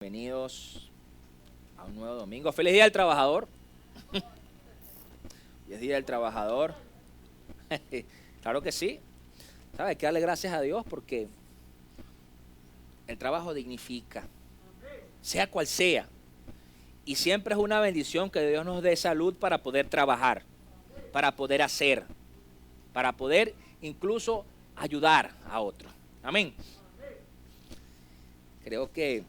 Bienvenidos a un nuevo domingo. Feliz Día del Trabajador. Hoy es Día del Trabajador. Claro que sí. ¿Sabe? Hay que darle gracias a Dios porque el trabajo dignifica, sea cual sea. Y siempre es una bendición que Dios nos dé salud para poder trabajar, para poder hacer, para poder incluso ayudar a otros. Amén. Creo que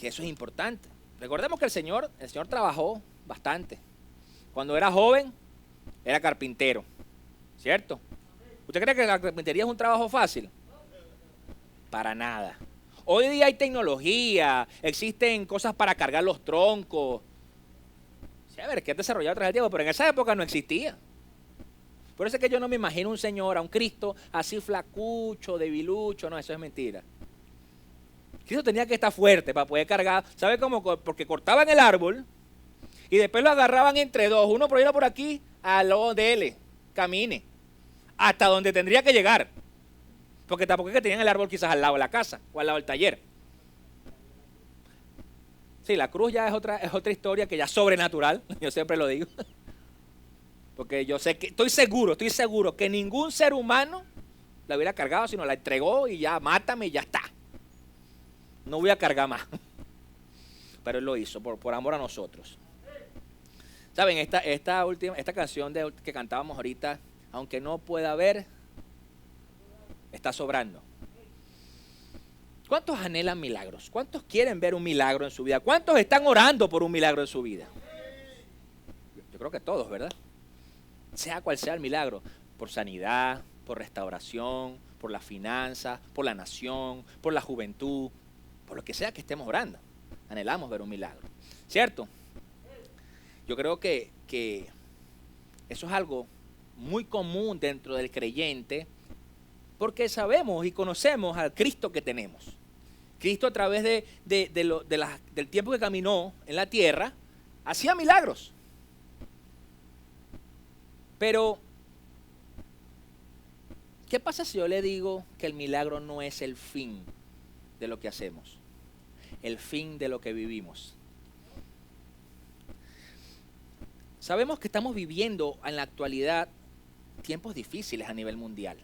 eso es importante. Recordemos que el Señor trabajó bastante. Cuando era joven, era carpintero, ¿cierto? ¿Usted cree que la carpintería es un trabajo fácil? Para nada. Hoy día hay tecnología, existen cosas para cargar los troncos. Sí, a ver, que ha desarrollado a través del tiempo, pero en esa época no existía. Por eso es que yo no me imagino un señor, a un Cristo así flacucho, debilucho, no, eso es mentira. Cristo tenía que estar fuerte para poder cargar, ¿sabe cómo? Porque cortaban el árbol y después lo agarraban entre dos, uno por ahí, uno por aquí, a lo dele, camine, hasta donde tendría que llegar. Porque tampoco es que tenían el árbol quizás al lado de la casa o al lado del taller. Sí, la cruz ya es otra historia que ya es sobrenatural, yo siempre lo digo. Porque yo sé que, estoy seguro que ningún ser humano la hubiera cargado, sino la entregó y ya, mátame y ya está. No voy a cargar más. Pero Él lo hizo por amor a nosotros. Saben, esta canción que cantábamos ahorita, aunque no pueda ver, está sobrando. ¿Cuántos anhelan milagros? ¿Cuántos quieren ver un milagro en su vida? ¿Cuántos están orando por un milagro en su vida? Yo creo que todos, ¿verdad? Sea cual sea el milagro, por sanidad, por restauración, por las finanzas, por la nación, por la juventud, por lo que sea que estemos orando. Anhelamos ver un milagro, ¿cierto? Yo creo que eso es algo muy común dentro del creyente, porque sabemos y conocemos al Cristo que tenemos. Cristo, a través del tiempo que caminó en la tierra, hacía milagros. Pero, ¿qué pasa si yo le digo que el milagro no es el fin de lo que hacemos? El fin de lo que vivimos. Sabemos que estamos viviendo en la actualidad tiempos difíciles a nivel mundial.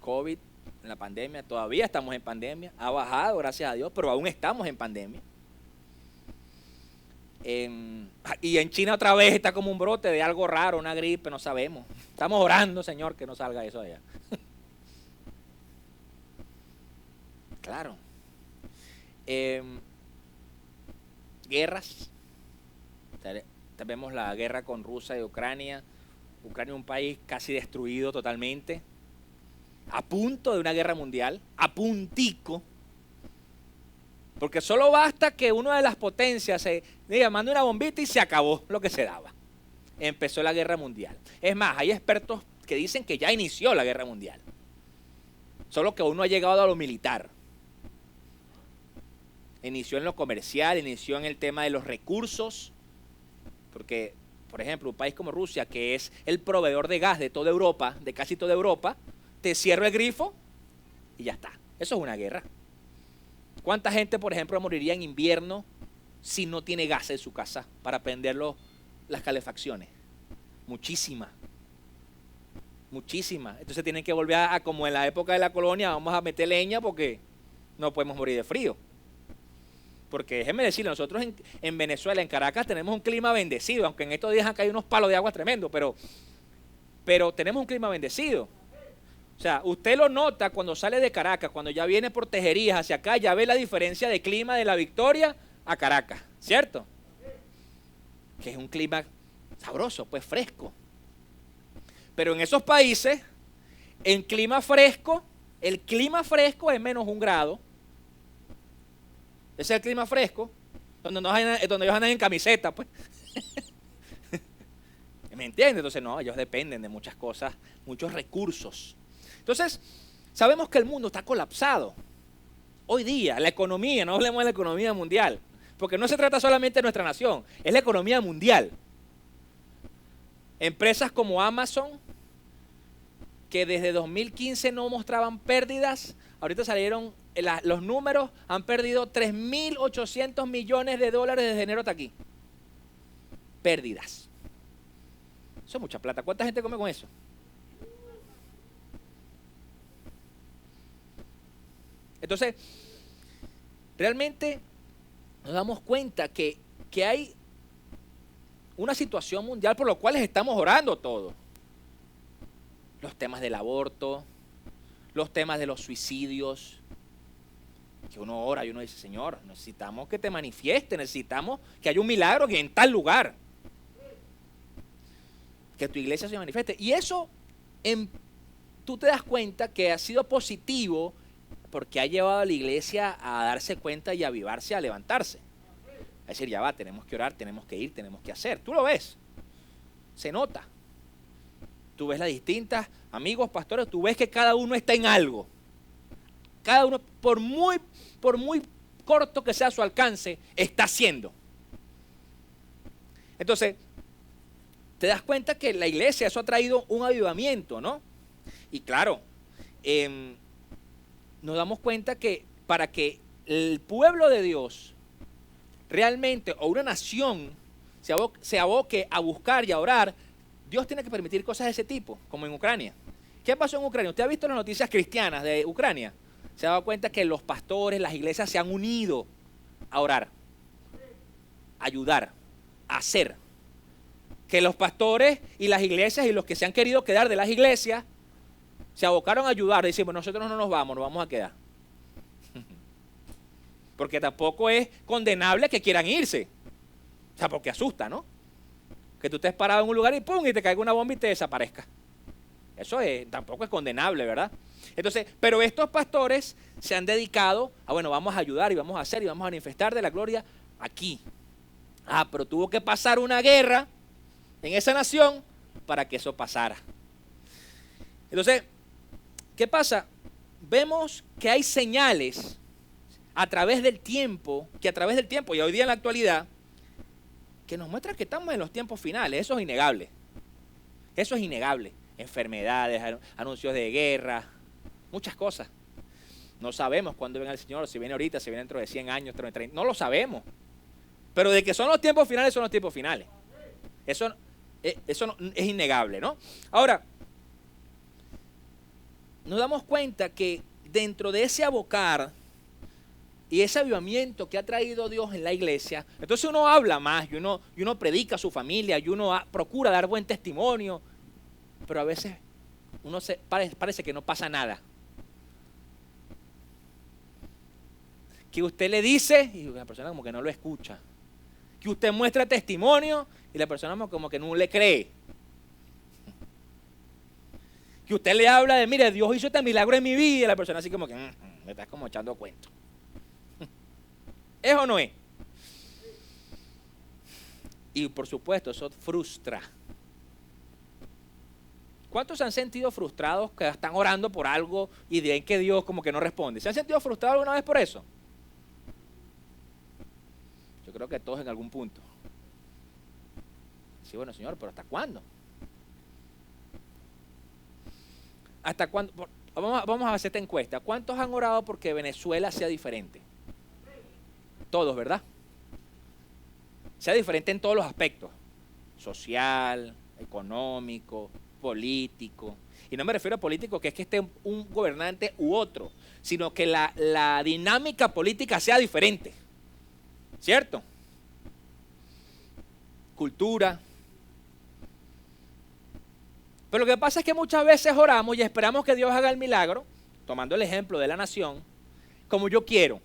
COVID, en la pandemia, todavía estamos en pandemia, ha bajado, gracias a Dios, pero aún estamos en pandemia. Y en China otra vez está como un brote de algo raro, una gripe, no sabemos. Estamos orando, Señor, que no salga eso allá. Claro. Guerras. Vemos la guerra con Rusia y Ucrania. Ucrania es un país casi destruido totalmente. A punto de una guerra mundial. A puntico. Porque solo basta que una de las potencias se mande una bombita y se acabó lo que se daba. Empezó la guerra mundial. Es más, hay expertos que dicen que ya inició la guerra mundial. Solo que aún no ha llegado a lo militar. Inició en lo comercial, inició en el tema de los recursos. Porque, por ejemplo, un país como Rusia, que es el proveedor de gas de toda Europa, de casi toda Europa, te cierra el grifo y ya está. Eso es una guerra. ¿Cuánta gente, por ejemplo, moriría en invierno si no tiene gas en su casa para prender las calefacciones? Muchísima. Muchísima. Entonces tienen que volver a como en la época de la colonia, vamos a meter leña porque no podemos morir de frío. Porque déjenme decirle, nosotros en Venezuela, en Caracas, tenemos un clima bendecido, aunque en estos días han caído unos palos de agua tremendos, pero tenemos un clima bendecido. O sea, usted lo nota cuando sale de Caracas, cuando ya viene por Tejerías hacia acá, ya ve la diferencia de clima de La Victoria a Caracas, ¿cierto? Que es un clima sabroso, pues fresco. Pero en esos países, el clima fresco es -1 grado. Ese es el clima fresco, donde ellos andan en camiseta, pues. ¿Me entiendes? Entonces, no, ellos dependen de muchas cosas, muchos recursos. Entonces, sabemos que el mundo está colapsado. Hoy día, la economía, no hablemos de la economía mundial, porque no se trata solamente de nuestra nación, es la economía mundial. Empresas como Amazon, que desde 2015 no mostraban pérdidas, ahorita salieron los números, han perdido 3.800 millones de dólares desde enero hasta aquí. Pérdidas. Eso es mucha plata. ¿Cuánta gente come con eso? Entonces, realmente nos damos cuenta que hay una situación mundial por la cual estamos orando todos. Los temas del aborto, los temas de los suicidios, que uno ora y uno dice, Señor, necesitamos que te manifieste, necesitamos que haya un milagro en tal lugar, que tu iglesia se manifieste. Y eso, tú te das cuenta que ha sido positivo porque ha llevado a la iglesia a darse cuenta y a avivarse, a levantarse. A decir, ya va, tenemos que orar, tenemos que ir, tenemos que hacer. Tú lo ves, se nota. Tú ves las distintas, amigos, pastores, tú ves que cada uno está en algo. Cada uno, por muy corto que sea su alcance, está haciendo. Entonces, te das cuenta que la iglesia, eso ha traído un avivamiento, ¿no? Y claro, nos damos cuenta que para que el pueblo de Dios realmente, o una nación, se aboque a buscar y a orar, Dios tiene que permitir cosas de ese tipo, como en Ucrania. ¿Qué pasó en Ucrania? ¿Usted ha visto las noticias cristianas de Ucrania? Se ha dado cuenta que los pastores, las iglesias se han unido a orar, a ayudar, a hacer. Que los pastores y las iglesias y los que se han querido quedar de las iglesias se abocaron a ayudar. Decimos, nosotros no nos vamos a quedar. Porque tampoco es condenable que quieran irse. O sea, porque asusta, ¿no? Que tú estés parado en un lugar y ¡pum! Y te caiga una bomba y te desaparezca. Eso tampoco es condenable, ¿verdad? Entonces, pero estos pastores se han dedicado a, bueno, vamos a ayudar y vamos a hacer y vamos a manifestar de la gloria aquí. Pero tuvo que pasar una guerra en esa nación para que eso pasara. Entonces, ¿qué pasa? Vemos que hay señales a través del tiempo, y hoy día en la actualidad, que nos muestra que estamos en los tiempos finales. Eso es innegable. Eso es innegable. Enfermedades, anuncios de guerra, muchas cosas. No sabemos cuándo venga el Señor, si viene ahorita, si viene dentro de 100 años, dentro de 30, no lo sabemos. Pero de que son los tiempos finales, son los tiempos finales. Eso no, es innegable, ¿no? Ahora, nos damos cuenta que dentro de ese abocar y ese avivamiento que ha traído Dios en la iglesia, entonces uno habla más y uno predica a su familia y uno procura dar buen testimonio, pero a veces parece que no pasa nada. Que usted le dice y la persona como que no lo escucha. Que usted muestra testimonio y la persona como que no le cree. Que usted le habla de, mire, Dios hizo este milagro en mi vida y la persona así como que me estás como echando cuento. ¿Es o no es? Y por supuesto, eso frustra. ¿Cuántos se han sentido frustrados que están orando por algo y ven que Dios como que no responde? ¿Se han sentido frustrados alguna vez por eso? Yo creo que todos en algún punto. Sí, bueno, Señor, pero ¿hasta cuándo? ¿Hasta cuándo? Vamos a hacer esta encuesta. ¿Cuántos han orado porque Venezuela sea diferente? Todos, ¿verdad? Sea diferente en todos los aspectos. Social, económico, político. Y no me refiero a político que es que esté un gobernante u otro, sino que la dinámica política sea diferente. ¿Cierto? Cultura. Pero lo que pasa es que muchas veces oramos y esperamos que Dios haga el milagro, tomando el ejemplo de la nación, como yo quiero.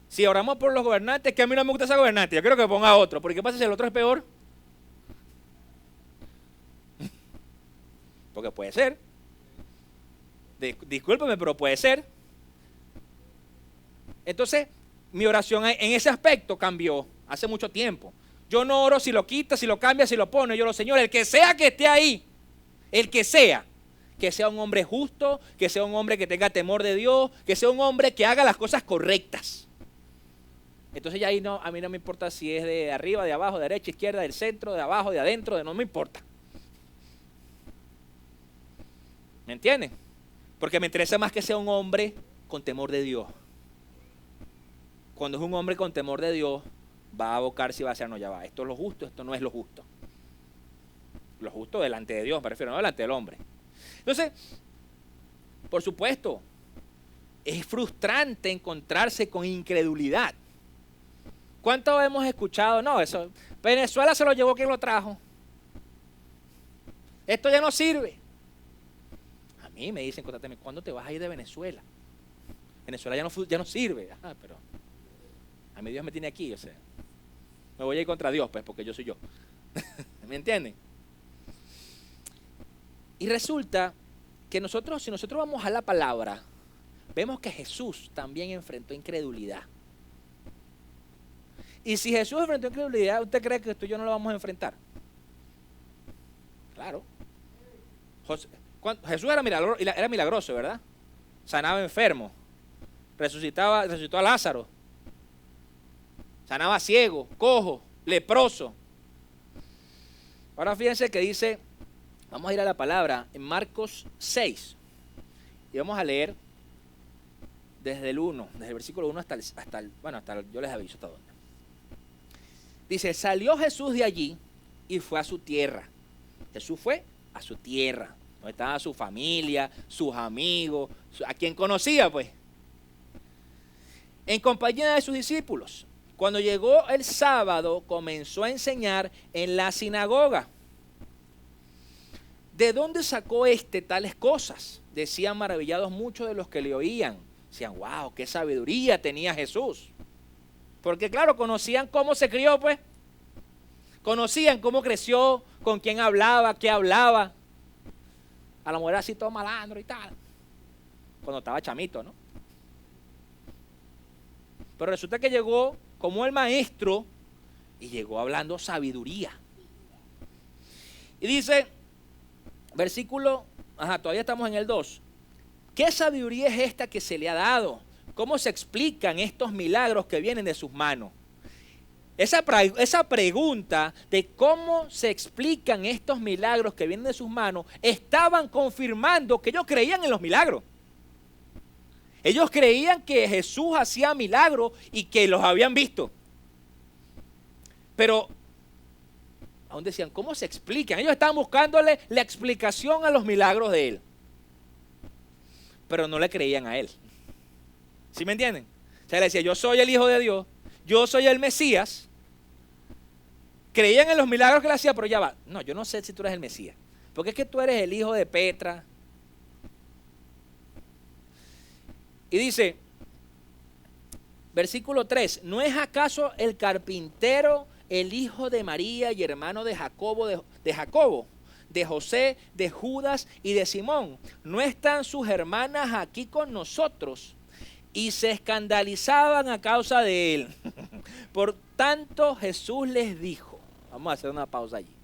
Si oramos por los gobernantes, que a mí no me gusta ese gobernante, yo quiero que ponga otro, porque ¿qué pasa si el otro es peor? Porque puede ser. Discúlpeme, pero puede ser. Entonces, mi oración en ese aspecto cambió hace mucho tiempo. Yo no oro si lo quita, si lo cambia, si lo pone. Yo oro, Señor, el que sea que esté ahí, el que sea un hombre justo, que sea un hombre que tenga temor de Dios, que sea un hombre que haga las cosas correctas. Entonces ya ahí no, a mí no me importa si es de arriba, de abajo, de derecha, izquierda, del centro, de abajo, de adentro, no me importa. ¿Me entienden? Porque me interesa más que sea un hombre con temor de Dios. Cuando es un hombre con temor de Dios, va a abocar si va a ser, no, ya va, esto es lo justo, esto no es lo justo. Lo justo delante de Dios, me refiero, no delante del hombre. Entonces, por supuesto, es frustrante encontrarse con incredulidad. ¿Cuánto hemos escuchado? No, eso, Venezuela se lo llevó quien lo trajo. Esto ya no sirve. A mí me dicen constantemente, ¿cuándo te vas a ir de Venezuela? Venezuela ya no sirve. Ajá, pero a mí Dios me tiene aquí, o sea, me voy a ir contra Dios, pues, porque yo soy yo. ¿Me entienden? Y resulta que si nosotros vamos a la palabra, vemos que Jesús también enfrentó incredulidad. Y si Jesús enfrentó incredulidad, ¿usted cree que tú y yo no lo vamos a enfrentar? Claro. Jesús era milagroso, ¿verdad? Sanaba enfermos, resucitó a Lázaro, sanaba ciego, cojo, leproso. Ahora fíjense que dice, vamos a ir a la palabra en Marcos 6 y vamos a leer desde el versículo 1 hasta yo les aviso hasta dónde. Dice, salió Jesús de allí y fue a su tierra. Jesús fue a su tierra, donde estaba su familia, sus amigos, a quien conocía, pues. En compañía de sus discípulos. Cuando llegó el sábado, comenzó a enseñar en la sinagoga. ¿De dónde sacó tales cosas? Decían maravillados muchos de los que le oían. Decían, wow, qué sabiduría tenía Jesús. Porque claro, conocían cómo se crió, pues. Conocían cómo creció, con quién hablaba, qué hablaba. A la mujer así todo malandro y tal. Cuando estaba chamito, ¿no? Pero resulta que llegó como el maestro y llegó hablando sabiduría. Y dice, versículo, todavía estamos en el 2. ¿Qué sabiduría es esta que se le ha dado? ¿Cómo se explican estos milagros que vienen de sus manos? Esa pregunta de cómo se explican estos milagros que vienen de sus manos, estaban confirmando que ellos creían en los milagros. Ellos creían que Jesús hacía milagros y que los habían visto. Pero aún decían, ¿cómo se explican? Ellos estaban buscándole la explicación a los milagros de él. Pero no le creían a él. ¿Sí me entienden? O sea, le decía, yo soy el Hijo de Dios, yo soy el Mesías. Creían en los milagros que le hacía, pero ya va. No, yo no sé si tú eres el Mesías. Porque es que tú eres el hijo de Petra. Y dice, versículo 3, ¿no es acaso el carpintero el hijo de María y hermano de Jacobo, de José, de Judas y de Simón? ¿No están sus hermanas aquí con nosotros? Y se escandalizaban a causa de él. Por tanto, Jesús les dijo, vamos a hacer una pausa allí.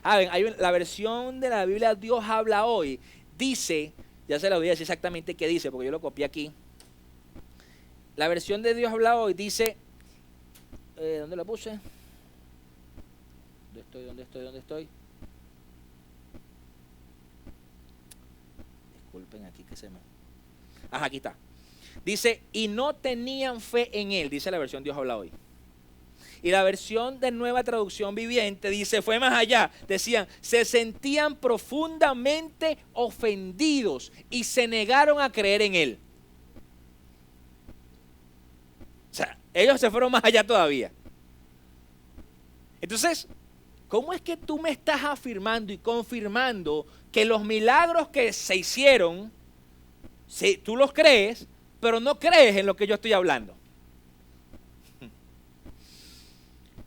La versión de la Biblia Dios habla hoy, dice, ya se la voy a decir exactamente qué dice, porque yo lo copié aquí. La versión de Dios habla hoy dice, ¿dónde la puse? ¿Dónde estoy? Disculpen aquí que se me... aquí está. Dice, y no tenían fe en él, dice la versión Dios habla hoy. Y la versión de Nueva Traducción Viviente dice, fue más allá. Decían, se sentían profundamente ofendidos y se negaron a creer en él. O sea, ellos se fueron más allá todavía. Entonces, ¿cómo es que tú me estás afirmando y confirmando que los milagros que se hicieron, tú los crees, pero no crees en lo que yo estoy hablando?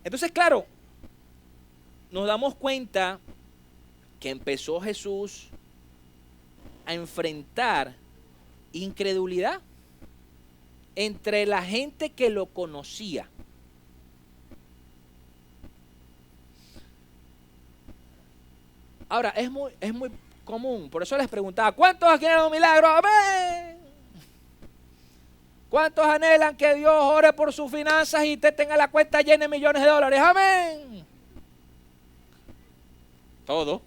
Entonces, claro, nos damos cuenta que empezó Jesús a enfrentar incredulidad entre la gente que lo conocía. Ahora, es muy común, por eso les preguntaba, ¿cuántos quieren un milagro? ¡Amén! ¿Cuántos anhelan que Dios ore por sus finanzas y usted tenga la cuenta llena de millones de dólares? ¡Amén! Todo.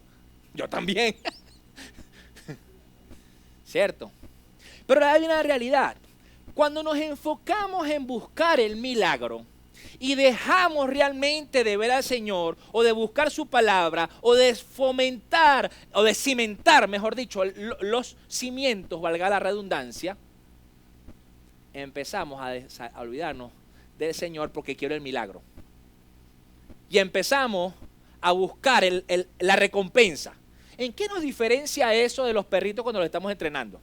Yo también. ¿cierto? Pero hay una realidad. Cuando nos enfocamos en buscar el milagro y dejamos realmente de ver al Señor o de buscar su palabra o de fomentar o de cimentar, mejor dicho, los cimientos, valga la redundancia, empezamos a olvidarnos del Señor porque quiero el milagro. Y empezamos a buscar la recompensa. ¿En qué nos diferencia eso de los perritos cuando los estamos entrenando?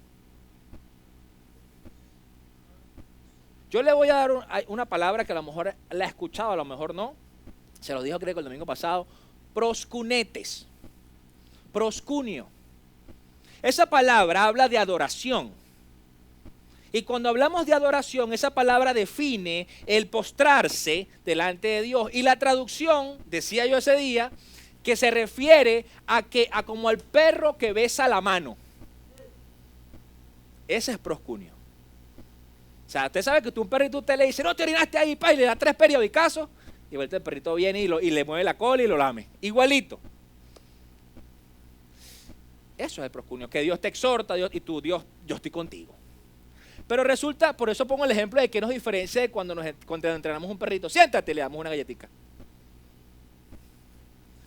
Yo le voy a dar una palabra que a lo mejor la he escuchado, a lo mejor no. Se lo dijo creo que el domingo pasado. Proscunetes. Proscunio. Esa palabra habla de adoración. Y cuando hablamos de adoración, esa palabra define el postrarse delante de Dios. Y la traducción, decía yo ese día, que se refiere a como al perro que besa la mano. Ese es proscunio. O sea, usted sabe que un perrito usted le dice, no te orinaste ahí, pa, y le da 3 periodicazos, y el perrito viene y le mueve la cola y lo lame. Igualito. Eso es el proscunio, que Dios te exhorta, Dios, y tú, Dios, yo estoy contigo. Pero resulta, por eso pongo el ejemplo de que nos diferencia de cuando entrenamos un perrito. Siéntate, le damos una galletita.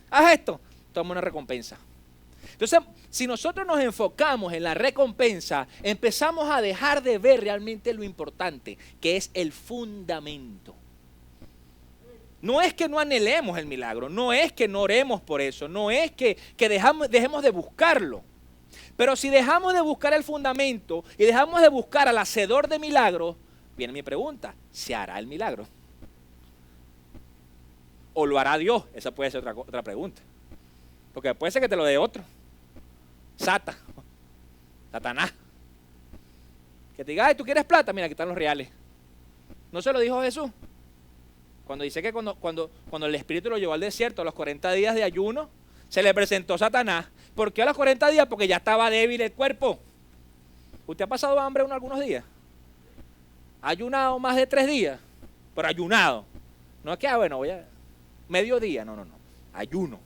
Haz esto, toma una recompensa. Entonces, si nosotros nos enfocamos en la recompensa, empezamos a dejar de ver realmente lo importante, que es el fundamento. No es que no anhelemos el milagro, no es que no oremos por eso, no es que dejemos de buscarlo. Pero si dejamos de buscar el fundamento y dejamos de buscar al hacedor de milagros, viene mi pregunta, ¿se hará el milagro? ¿O lo hará Dios? Esa puede ser otra pregunta. Porque puede ser que te lo dé otro. Satanás. Que te diga, ay, ¿tú quieres plata? Mira, aquí están los reales. ¿No se lo dijo Jesús? Cuando dice que cuando el Espíritu lo llevó al desierto a los 40 días de ayuno, se le presentó Satanás. ¿Por qué a los 40 días? Porque ya estaba débil el cuerpo. ¿Usted ha pasado hambre algunos días? ¿Ha ayunado más de 3 días? Pero ayunado. No es que, bueno, voy a... mediodía, no. Ayuno.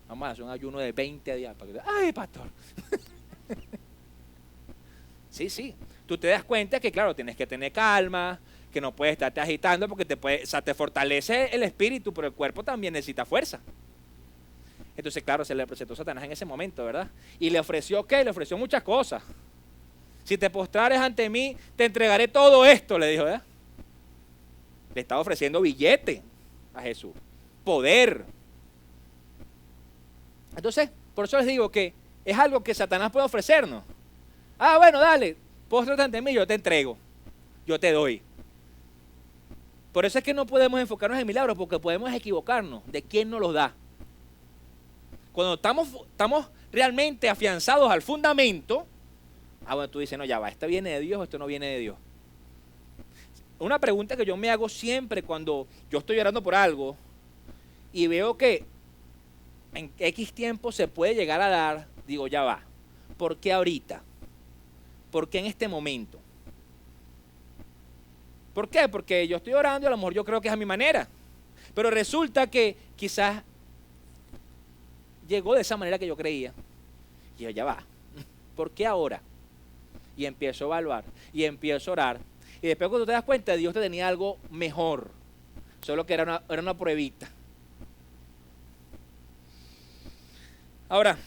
Vamos a hacer un ayuno de 20 días. Para que... ¡Ay, pastor! Sí. Tú te das cuenta que, claro, tienes que tener calma, que no puedes estarte agitando porque te fortalece el espíritu, pero el cuerpo también necesita fuerza. Entonces, claro, se le presentó Satanás en ese momento, ¿verdad? Y le ofreció, ¿qué? Le ofreció muchas cosas. Si te postrares ante mí, te entregaré todo esto, le dijo, ¿verdad? Le estaba ofreciendo billete a Jesús, poder. Entonces, por eso les digo que es algo que Satanás puede ofrecernos. Ah, bueno, dale, póstrate ante mí, yo te entrego, yo te doy. Por eso es que no podemos enfocarnos en milagros, porque podemos equivocarnos de quién nos los da. Cuando estamos realmente afianzados al fundamento, bueno, tú dices, no, ya va, ¿esto viene de Dios o esto no viene de Dios? Una pregunta que yo me hago siempre cuando yo estoy orando por algo y veo que en X tiempo se puede llegar a dar, digo, ya va, ¿por qué ahorita? ¿Por qué en este momento? ¿Por qué? Porque yo estoy orando y a lo mejor yo creo que es a mi manera. Pero resulta que quizás llegó de esa manera que yo creía. Y yo, ya va, ¿por qué ahora? Y empiezo a evaluar, y empiezo a orar. Y después cuando te das cuenta, Dios te tenía algo mejor. Solo que era una pruebita. Ahora,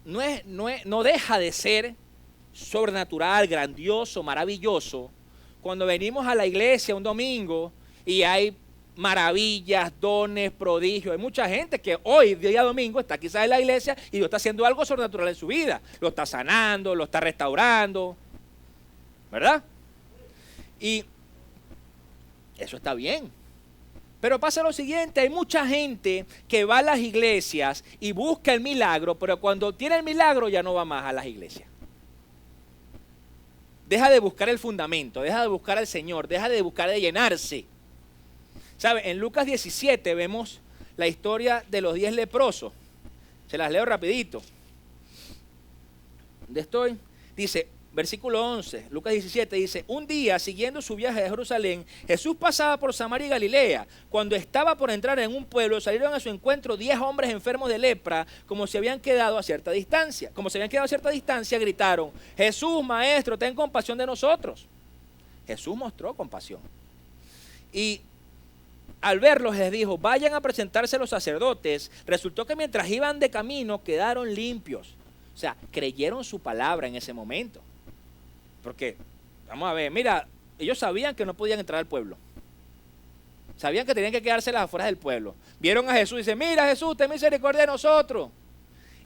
no deja de ser sobrenatural, grandioso, maravilloso, cuando venimos a la iglesia un domingo y hay maravillas, dones, prodigios. Hay mucha gente que hoy, día domingo, está quizás en la iglesia y Dios está haciendo algo sobrenatural en su vida. Lo está sanando, lo está restaurando, ¿verdad? Y eso está bien. Pero pasa lo siguiente, hay mucha gente que va a las iglesias y busca el milagro, pero cuando tiene el milagro ya no va más a las iglesias. Deja de buscar el fundamento, deja de buscar al Señor, deja de buscar de llenarse. ¿Sabe? En Lucas 17 vemos la historia de los 10 leprosos. Se las leo rapidito. ¿Dónde estoy? Dice, versículo 11, Lucas 17 dice, un día, siguiendo su viaje de Jerusalén, Jesús pasaba por Samaria y Galilea. Cuando estaba por entrar en un pueblo, salieron a su encuentro 10 hombres enfermos de lepra, como se habían quedado a cierta distancia. Como se habían quedado a cierta distancia, gritaron, Jesús, Maestro, ten compasión de nosotros. Jesús mostró compasión. Y al verlos les dijo, vayan a presentarse a los sacerdotes. Resultó que mientras iban de camino, quedaron limpios. O sea, creyeron su palabra en ese momento. Porque, vamos a ver, mira, ellos sabían que no podían entrar al pueblo. Sabían que tenían que quedarse a las afueras del pueblo. Vieron a Jesús y dicen, mira Jesús, ten misericordia de nosotros.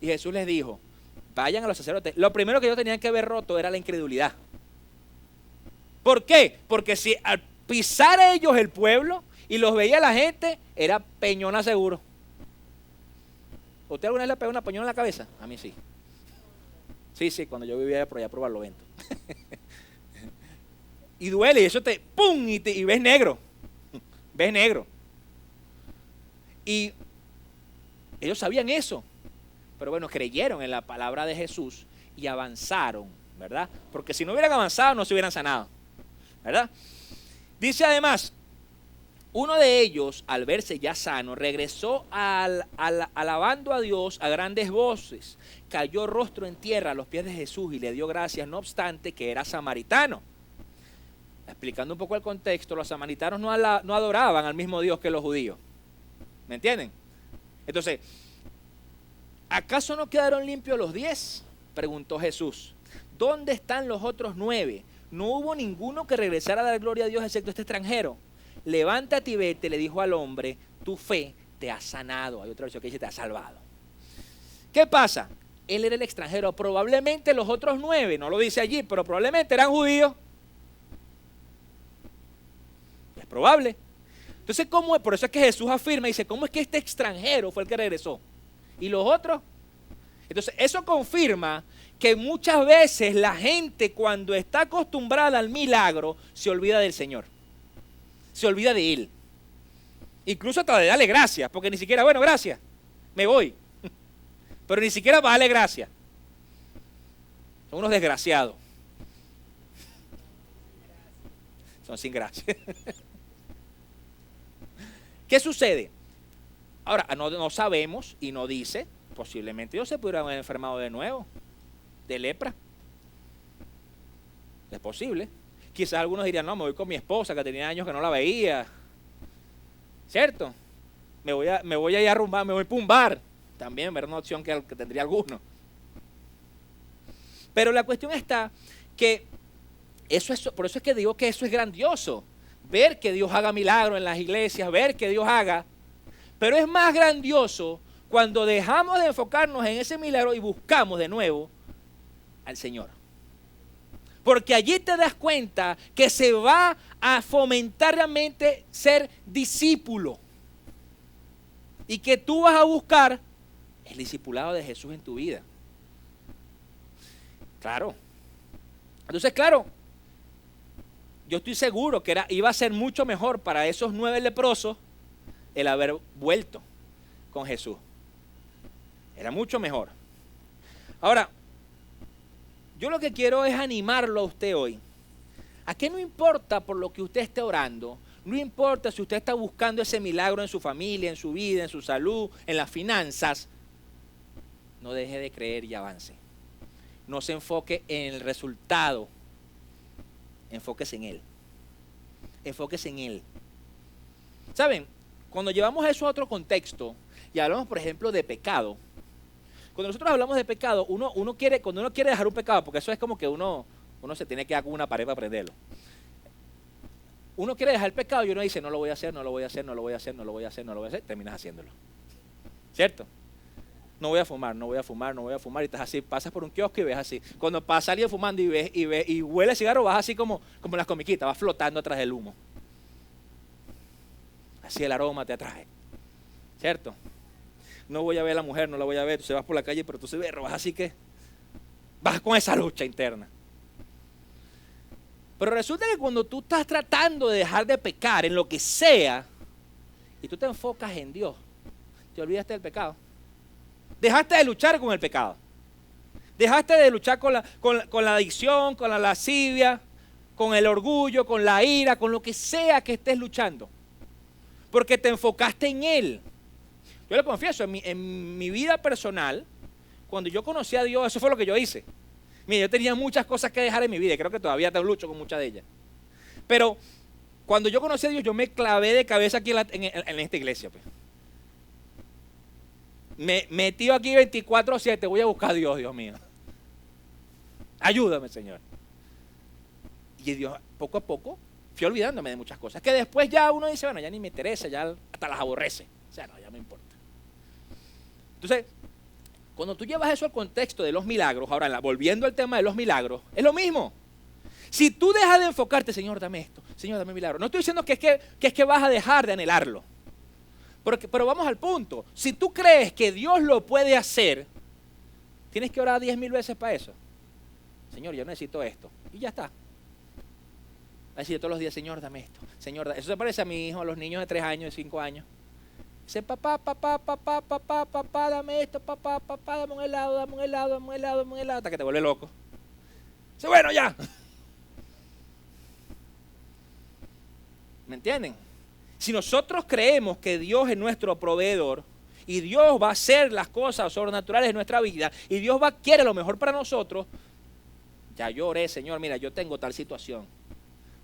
Y Jesús les dijo, vayan a los sacerdotes. Lo primero que ellos tenían que ver roto era la incredulidad. ¿Por qué? Porque si al pisar ellos el pueblo y los veía la gente, era peñona seguro. ¿Usted alguna vez le pegó una peñona en la cabeza? A mí sí. Sí, cuando yo vivía por allá por Barlovento. Y duele, y eso te, ¡pum! Y ves negro. Ves negro. Y ellos sabían eso. Pero bueno, creyeron en la palabra de Jesús y avanzaron, ¿verdad? Porque si no hubieran avanzado, no se hubieran sanado, ¿verdad? Dice además, uno de ellos, al verse ya sano, regresó alabando a Dios a grandes voces. Cayó rostro en tierra a los pies de Jesús y le dio gracias, no obstante que era samaritano. Explicando un poco el contexto, los samaritanos no adoraban al mismo Dios que los judíos. ¿Me entienden? Entonces, ¿acaso no quedaron limpios los 10? Preguntó Jesús. ¿Dónde están los otros 9? No hubo ninguno que regresara a dar gloria a Dios excepto este extranjero. Levántate y vete, le dijo al hombre, tu fe te ha sanado. Hay otra versión que dice te ha salvado. ¿Qué pasa? Él era el extranjero. Probablemente los otros 9, no lo dice allí, pero probablemente eran judíos. Es probable. Entonces, ¿cómo es? Por eso es que Jesús afirma y dice, ¿cómo es que este extranjero fue el que regresó? ¿Y los otros? Entonces, eso confirma que muchas veces la gente cuando está acostumbrada al milagro se olvida del Señor. Se olvida de Él. Incluso hasta de darle gracias, porque ni siquiera, bueno, gracias, me voy. Pero ni siquiera para darle gracias. Son unos desgraciados. Son sin gracia. ¿Qué sucede? Ahora, no sabemos y no dice, posiblemente ellos se pudieran haber enfermado de nuevo, de lepra. Es posible. Quizás algunos dirían, no, me voy con mi esposa que tenía años que no la veía. ¿Cierto? Me voy a ir a rumbar, me voy a un bar. También era una opción que tendría alguno. Pero la cuestión está que por eso es que digo que eso es grandioso. Ver que Dios haga milagros en las iglesias, ver que Dios haga. Pero es más grandioso cuando dejamos de enfocarnos en ese milagro y buscamos de nuevo al Señor. Porque allí te das cuenta que se va a fomentar realmente ser discípulo. Y que tú vas a buscar el discipulado de Jesús en tu vida. Claro. Entonces, claro, yo estoy seguro que iba a ser mucho mejor para esos 9 leprosos el haber vuelto con Jesús. Era mucho mejor. Ahora, yo lo que quiero es animarlo a usted hoy. A que no importa por lo que usted esté orando, no importa si usted está buscando ese milagro en su familia, en su vida, en su salud, en las finanzas, no deje de creer y avance. No se enfoque en el resultado, enfóquese en Él. Enfóquese en Él. ¿Saben? Cuando llevamos eso a otro contexto y hablamos, por ejemplo, de pecado, cuando nosotros hablamos de pecado, cuando uno quiere dejar un pecado, porque eso es como que uno se tiene que dar con una pared para aprenderlo. Uno quiere dejar el pecado y uno dice, no lo voy a hacer, no lo voy a hacer, no lo voy a hacer, no lo voy a hacer, no lo voy a hacer, terminas haciéndolo. ¿Cierto? No voy a fumar, no voy a fumar, no voy a fumar, y estás así, pasas por un kiosco y ves así. Cuando pasa alguien fumando y huele a cigarro, vas así como en las comiquitas, vas flotando atrás del humo. Así el aroma te atrae. ¿Cierto? No voy a ver a la mujer, no la voy a ver, tú se vas por la calle, pero tú se ves, vas así que vas con esa lucha interna. Pero resulta que cuando tú estás tratando de dejar de pecar en lo que sea, y tú te enfocas en Dios, te olvidaste del pecado. Dejaste de luchar con el pecado. Dejaste de luchar con la adicción, con la lascivia, con el orgullo, con la ira, con lo que sea que estés luchando. Porque te enfocaste en Él. Yo le confieso, en mi vida personal, cuando yo conocí a Dios, eso fue lo que yo hice. Mira, yo tenía muchas cosas que dejar en mi vida y creo que todavía te lucho con muchas de ellas. Pero cuando yo conocí a Dios, yo me clavé de cabeza aquí en esta iglesia. Pues. Me metí aquí 24/7, voy a buscar a Dios, Dios mío. Ayúdame, Señor. Y Dios, poco a poco, fui olvidándome de muchas cosas. Que después ya uno dice, bueno, ya ni me interesa, ya hasta las aborrece. O sea, no, ya no importa. Entonces, cuando tú llevas eso al contexto de los milagros, ahora volviendo al tema de los milagros, es lo mismo. Si tú dejas de enfocarte, Señor, dame esto, Señor, dame milagro. No estoy diciendo que es que vas a dejar de anhelarlo. Pero vamos al punto. Si tú crees que Dios lo puede hacer, tienes que orar 10,000 veces para eso. Señor, yo necesito esto. Y ya está. Va a decir todos los días, Señor, dame esto. Señor, eso se parece a mi hijo, a los niños de 3 años, de 5 años. Dice, papá, dame esto, papá, dame un helado, dame un helado, dame un helado, dame un helado, hasta que te vuelve loco. Dice, bueno, ya. ¿Me entienden? Si nosotros creemos que Dios es nuestro proveedor y Dios va a hacer las cosas sobrenaturales en nuestra vida y Dios quiere lo mejor para nosotros, ya yo oré, Señor, mira, yo tengo tal situación.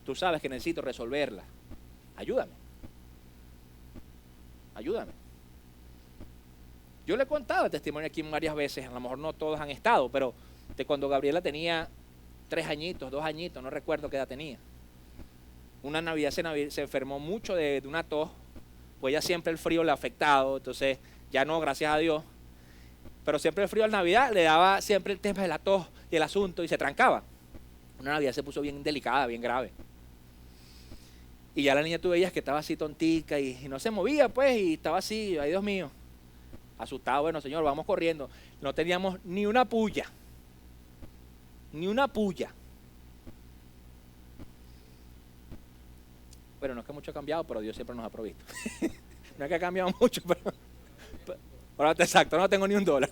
Tú sabes que necesito resolverla. Ayúdame. Ayúdame. Yo le he contado el testimonio aquí varias veces, a lo mejor no todos han estado, pero de cuando Gabriela tenía 3 añitos, 2 añitos, no recuerdo qué edad tenía. Una Navidad se enfermó mucho de una tos, pues ya siempre el frío le ha afectado, entonces ya no, gracias a Dios. Pero siempre el frío en Navidad le daba siempre el tema de la tos y el asunto y se trancaba. Una Navidad se puso bien delicada, bien grave. Y ya la niña tú veías que estaba así tontica y no se movía pues y estaba así, ay Dios mío, asustado, bueno Señor, vamos corriendo. No teníamos ni una puya, ni una puya. Bueno, no es que mucho ha cambiado, pero Dios siempre nos ha provisto. No es que ha cambiado mucho, pero exacto, no tengo ni $1.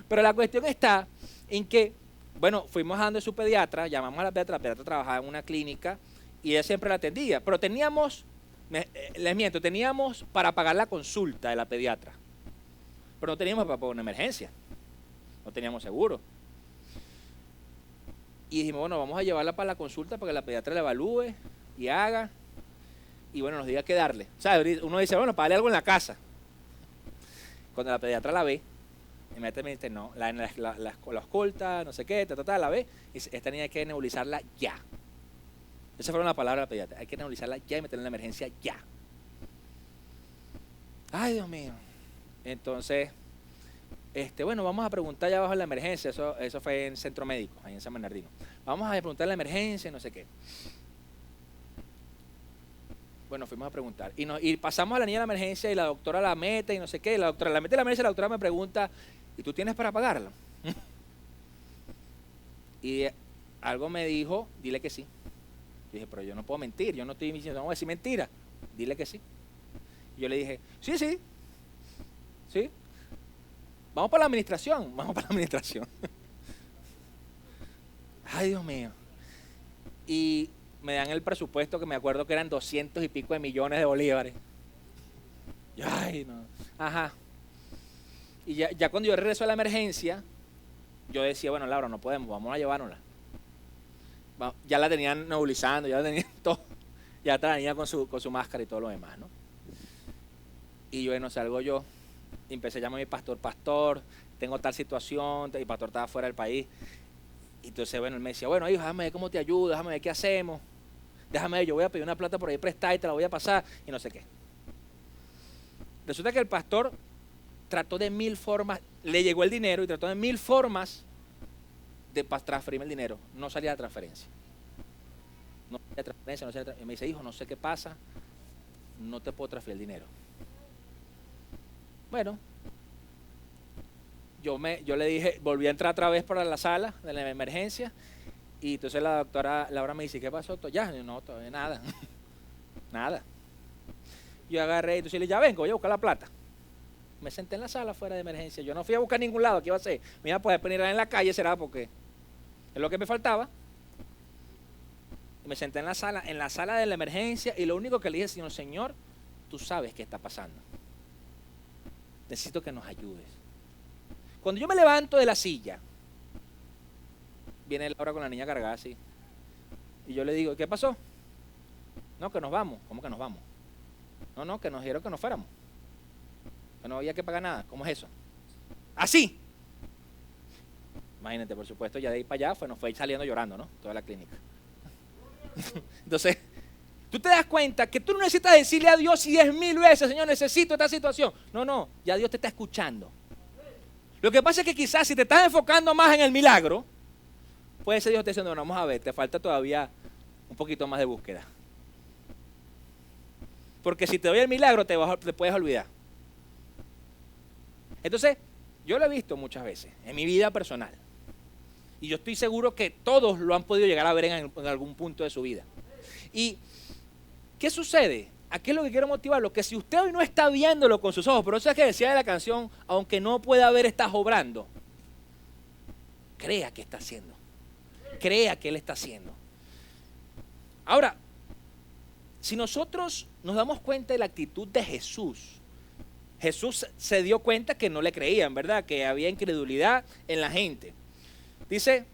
pero la cuestión está en que, bueno, fuimos a donde su pediatra, llamamos a la pediatra trabajaba en una clínica y ella siempre la atendía, pero teníamos, les miento, teníamos para pagar la consulta de la pediatra, pero no teníamos para pagar una emergencia, no teníamos seguro. Y dijimos, bueno, vamos a llevarla para la consulta para que la pediatra la evalúe y haga, y bueno, nos diga qué darle. O sea, uno dice, bueno, para darle algo en la casa. Cuando la pediatra la ve, inmediatamente dice, no, la ausculta, no sé qué, la ve, y dice, esta niña hay que nebulizarla ya. Esas fueron las palabras de la pediatra, hay que nebulizarla ya y meterla en la emergencia ya. Ay, Dios mío. Entonces, bueno, vamos a preguntar ya abajo en la emergencia, eso fue en Centro Médico, ahí en San Bernardino. Vamos a preguntar en la emergencia, no sé qué. Bueno, fuimos a preguntar. Y pasamos a la niña a la emergencia y la doctora la mete y no sé qué. Y la doctora la mete en la emergencia y la doctora me pregunta, ¿y tú tienes para pagarlo? Y algo me dijo, dile que sí. Yo dije, pero yo no puedo mentir, yo no estoy diciendo, vamos a decir mentira. Dile que sí. Y yo le dije, sí. Vamos para la administración. Ay, Dios mío. Y me dan el presupuesto que me acuerdo que eran 200 y pico de millones de bolívares. Ay, no. Ajá. Y ya cuando yo regreso a la emergencia, yo decía, bueno, Laura, no podemos, vamos a llevárnosla. Ya la tenían nebulizando, ya la tenían todo. Ya la tenía con su máscara y todo lo demás, ¿no? Y bueno, salgo yo. Y empecé a llamar a mi pastor, tengo tal situación, y el pastor estaba fuera del país. Y entonces, bueno, él me decía, bueno, hijo, déjame ver cómo te ayudo, déjame ver qué hacemos. Déjame ver, yo voy a pedir una plata por ahí prestada y te la voy a pasar, y no sé qué. Resulta que el pastor trató de 1000 formas, le llegó el dinero y trató de 1000 formas de transferirme el dinero. No salía la transferencia. Y me dice, hijo, no sé qué pasa, no te puedo transferir el dinero. Bueno, yo le dije, volví a entrar otra vez para la sala de la emergencia y entonces la doctora Laura me dice, ¿qué pasó? Ya, no, todavía nada, nada. Yo agarré, entonces le dije, ya vengo, voy a buscar la plata. Me senté en la sala fuera de emergencia. Yo no fui a buscar ningún lado. ¿Qué iba a hacer? Me iba a poder poner en la calle, será porque es lo que me faltaba. Y me senté en la sala de la emergencia, y lo único que le dije, Señor, tú sabes qué está pasando. Necesito que nos ayudes. Cuando yo me levanto de la silla, viene Laura con la niña cargada así. Y yo le digo, ¿qué pasó? No, que nos vamos. ¿Cómo que nos vamos? No, que nos dijeron que nos fuéramos. Que no había que pagar nada. ¿Cómo es eso? Así. Imagínate, por supuesto, ya de ahí para allá nos fue saliendo llorando, ¿no? Toda la clínica. Entonces, tú te das cuenta que tú no necesitas decirle a Dios 10,000 veces, Señor, necesito esta situación. No, ya Dios te está escuchando. Lo que pasa es que quizás si te estás enfocando más en el milagro, puede ser Dios te diciendo, vamos a ver, te falta todavía un poquito más de búsqueda. Porque si te doy el milagro, te puedes olvidar. Entonces, yo lo he visto muchas veces en mi vida personal. Y yo estoy seguro que todos lo han podido llegar a ver en algún punto de su vida. ¿Y qué sucede? Aquí es lo que quiero motivarlo, que si usted hoy no está viéndolo con sus ojos, pero eso es que decía de la canción, aunque no pueda ver, estás obrando. Crea que está haciendo. Crea que Él está haciendo. Ahora, si nosotros nos damos cuenta de la actitud de Jesús, Jesús se dio cuenta que no le creían, ¿verdad? Que había incredulidad en la gente. Dice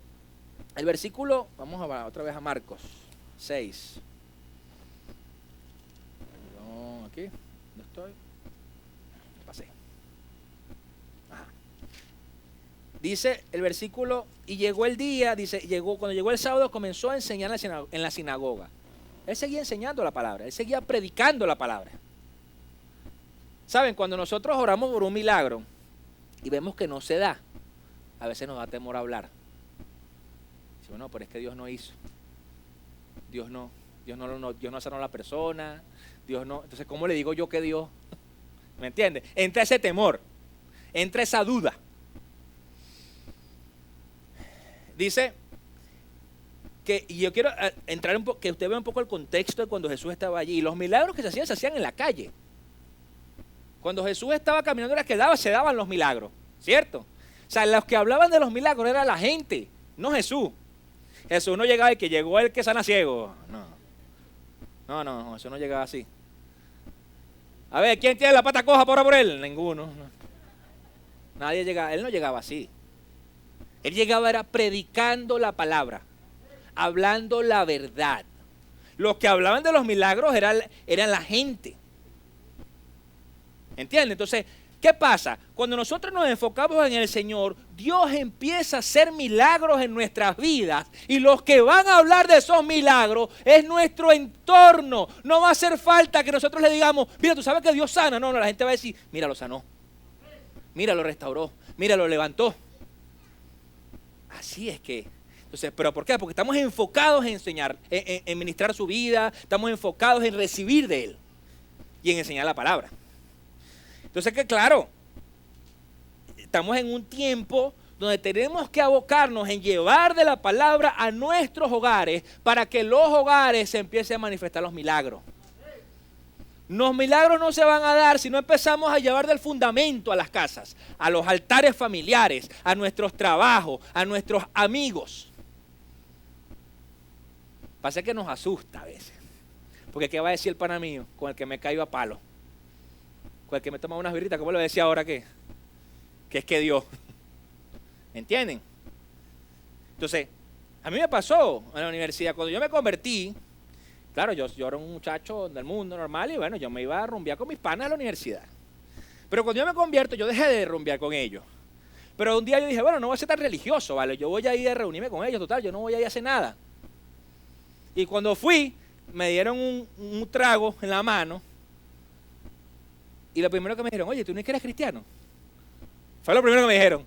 el versículo, vamos otra vez a Marcos 6. No, aquí, ¿dónde estoy? Pasé. Ajá. Dice el versículo, y llegó el día, cuando llegó el sábado comenzó a enseñar en la sinagoga. Él seguía enseñando la palabra, él seguía predicando la palabra. Saben, cuando nosotros oramos por un milagro y vemos que no se da, a veces nos da temor a hablar. Dice, no, pero es que Dios no hizo. Dios no sanó a la persona. Dios no. Entonces, ¿cómo le digo yo que Dios? ¿Me entiende? Entra ese temor, entra esa duda. Dice que, y yo quiero entrar que usted vea un poco el contexto de cuando Jesús estaba allí. Y los milagros que se hacían en la calle. Cuando Jesús estaba caminando se daban los milagros, ¿cierto? O sea, los que hablaban de los milagros era la gente, no Jesús. Jesús no llegaba y que llegó el que sana ciego. No, Jesús no llegaba así. A ver, ¿quién tiene la pata coja por él? Ninguno. Nadie llegaba, él no llegaba así. Él llegaba era predicando la palabra, hablando la verdad. Los que hablaban de los milagros eran la gente. ¿Entiendes? Entonces, ¿qué pasa? Cuando nosotros nos enfocamos en el Señor, Dios empieza a hacer milagros en nuestras vidas, y los que van a hablar de esos milagros es nuestro entorno. No va a hacer falta que nosotros le digamos, mira, tú sabes que Dios sana. No, la gente va a decir, mira, lo sanó, mira, lo restauró, mira, lo levantó. Así es que, entonces, ¿pero por qué? Porque estamos enfocados en enseñar, en ministrar su vida, estamos enfocados en recibir de Él y en enseñar la palabra. Entonces, que claro, estamos en un tiempo donde tenemos que abocarnos en llevar de la palabra a nuestros hogares para que los hogares se empiecen a manifestar los milagros. Los milagros no se van a dar si no empezamos a llevar del fundamento a las casas, a los altares familiares, a nuestros trabajos, a nuestros amigos. Pasa que nos asusta a veces, porque ¿qué va a decir el pana mío con el que me caigo a palo? Con el que me toma unas birritas, ¿cómo le decía ahora que es que Dios? ¿Entienden? Entonces, a mí me pasó en la universidad, cuando yo me convertí, claro, yo era un muchacho del mundo normal y bueno, yo me iba a rumbear con mis panas a la universidad. Pero cuando yo me convierto, yo dejé de rumbear con ellos. Pero un día yo dije, bueno, no voy a ser tan religioso, ¿vale? Yo voy a ir a reunirme con ellos, total, yo no voy a ir a hacer nada. Y cuando fui, me dieron un trago en la mano. Y lo primero que me dijeron, oye, ¿tú no es que eres cristiano? Fue lo primero que me dijeron.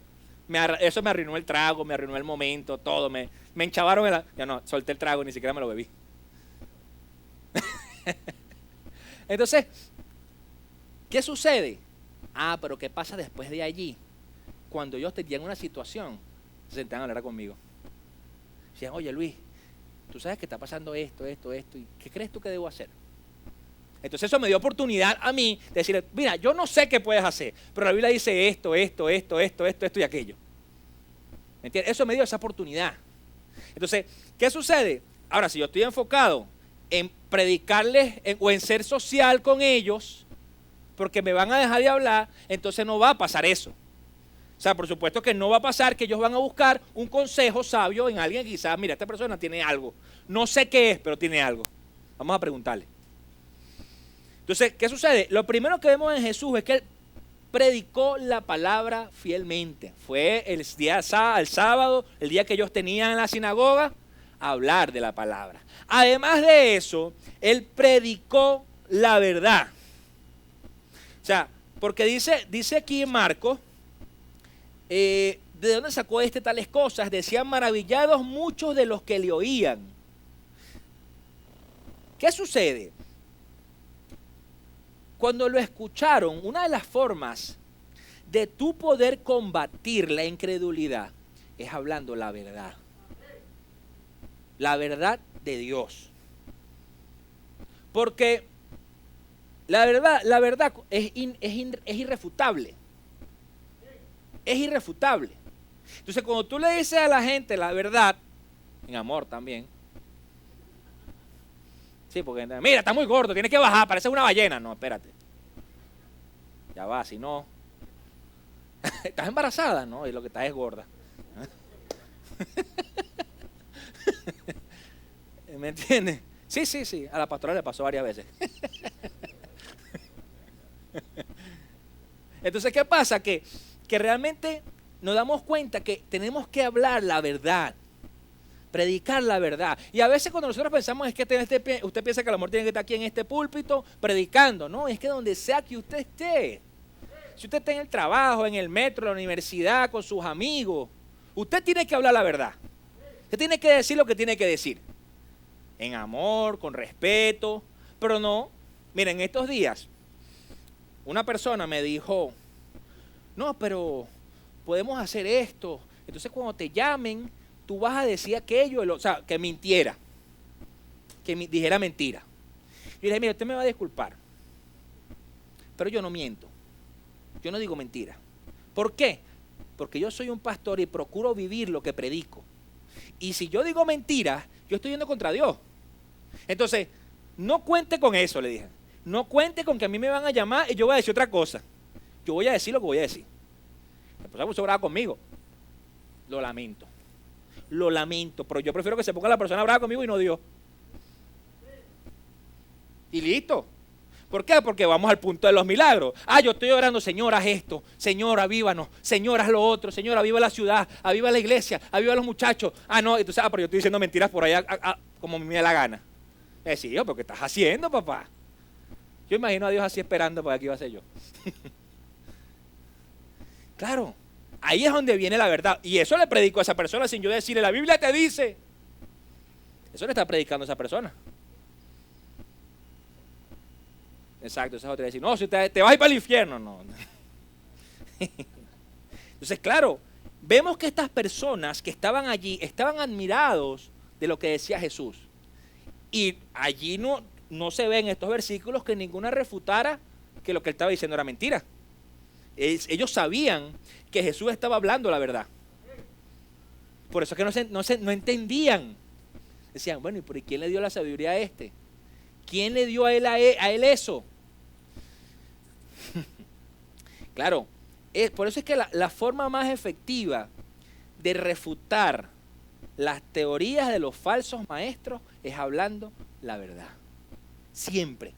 Eso me arruinó el trago, me arruinó el momento, todo. Me enchavaron. Yo no, solté el trago, ni siquiera me lo bebí. Entonces, ¿qué sucede? Pero ¿qué pasa después de allí? Cuando ellos tenían una situación, se sentaban a hablar conmigo. Decían, oye Luis, tú sabes que está pasando esto, ¿y qué crees tú que debo hacer? Entonces eso me dio oportunidad a mí de decirle, mira, yo no sé qué puedes hacer, pero la Biblia dice esto y aquello. ¿Me entiendes? Eso me dio esa oportunidad. Entonces, ¿qué sucede? Ahora, si yo estoy enfocado en predicarles o en ser social con ellos, porque me van a dejar de hablar, entonces no va a pasar eso. O sea, por supuesto que no va a pasar que ellos van a buscar un consejo sabio en alguien que quizás, mira, esta persona tiene algo. No sé qué es, pero tiene algo. Vamos a preguntarle. Entonces, ¿qué sucede? Lo primero que vemos en Jesús es que él predicó la palabra fielmente. Fue el sábado, el día que ellos tenían en la sinagoga, a hablar de la palabra. Además de eso, él predicó la verdad. O sea, porque dice aquí en Marcos, ¿de dónde sacó tales cosas? Decían maravillados muchos de los que le oían. ¿Qué sucede? Cuando lo escucharon, una de las formas de tú poder combatir la incredulidad es hablando la verdad. La verdad de Dios. Porque la verdad es irrefutable. Es irrefutable. Entonces, cuando tú le dices a la gente la verdad, en amor también. Sí, porque mira, está muy gordo, tiene que bajar, parece una ballena. No, espérate. Ya va, si no. ¿Estás embarazada? No, y lo que estás es gorda. ¿Me entiendes? Sí, a la pastora le pasó varias veces. Entonces, ¿qué pasa? Que realmente nos damos cuenta que tenemos que hablar la verdad, predicar la verdad. Y a veces cuando nosotros pensamos es que usted piensa que el amor tiene que estar aquí en este púlpito predicando. No, es que donde sea que usted esté, si usted está en el trabajo, en el metro, en la universidad, con sus amigos, usted tiene que hablar la verdad. Usted tiene que decir lo que tiene que decir. En amor, con respeto, pero no. Miren, estos días, una persona me dijo, no, pero podemos hacer esto. Entonces cuando te llamen, tú vas a decir aquello, o sea, que mintiera, que dijera mentira. Yo le dije, mira, usted me va a disculpar, pero yo no miento, yo no digo mentira. ¿Por qué? Porque yo soy un pastor y procuro vivir lo que predico. Y si yo digo mentiras, yo estoy yendo contra Dios. Entonces, no cuente con eso, le dije. No cuente con que a mí me van a llamar y yo voy a decir otra cosa. Yo voy a decir lo que voy a decir. La persona puso brava conmigo. Lo lamento, pero yo prefiero que se ponga la persona brava conmigo y no Dios. Y listo. ¿Por qué? Porque vamos al punto de los milagros. Yo estoy orando, Señor, haz esto, Señor, avívanos, Señor, haz lo otro, Señor, aviva la ciudad, aviva la iglesia, aviva a los muchachos. No, entonces, pero yo estoy diciendo mentiras por allá como me da la gana. Es decir, ¿pero qué estás haciendo, papá? Yo imagino a Dios así esperando para que iba a ser yo. Claro, ahí es donde viene la verdad. Y eso le predico a esa persona sin yo decirle, la Biblia te dice. Eso le está predicando a esa persona. Exacto, esa es otra. Decir, no, si te vas a ir para el infierno. No. Entonces, claro, vemos que estas personas que estaban allí estaban admirados de lo que decía Jesús. Y allí no se ve en estos versículos que ninguna refutara que lo que él estaba diciendo era mentira. Ellos sabían que Jesús estaba hablando la verdad. Por eso es que no entendían. Decían, bueno, ¿y por quién le dio la sabiduría a este? ¿Quién le dio a él eso? Claro, por eso es que la forma más efectiva de refutar las teorías de los falsos maestros es hablando la verdad. Siempre,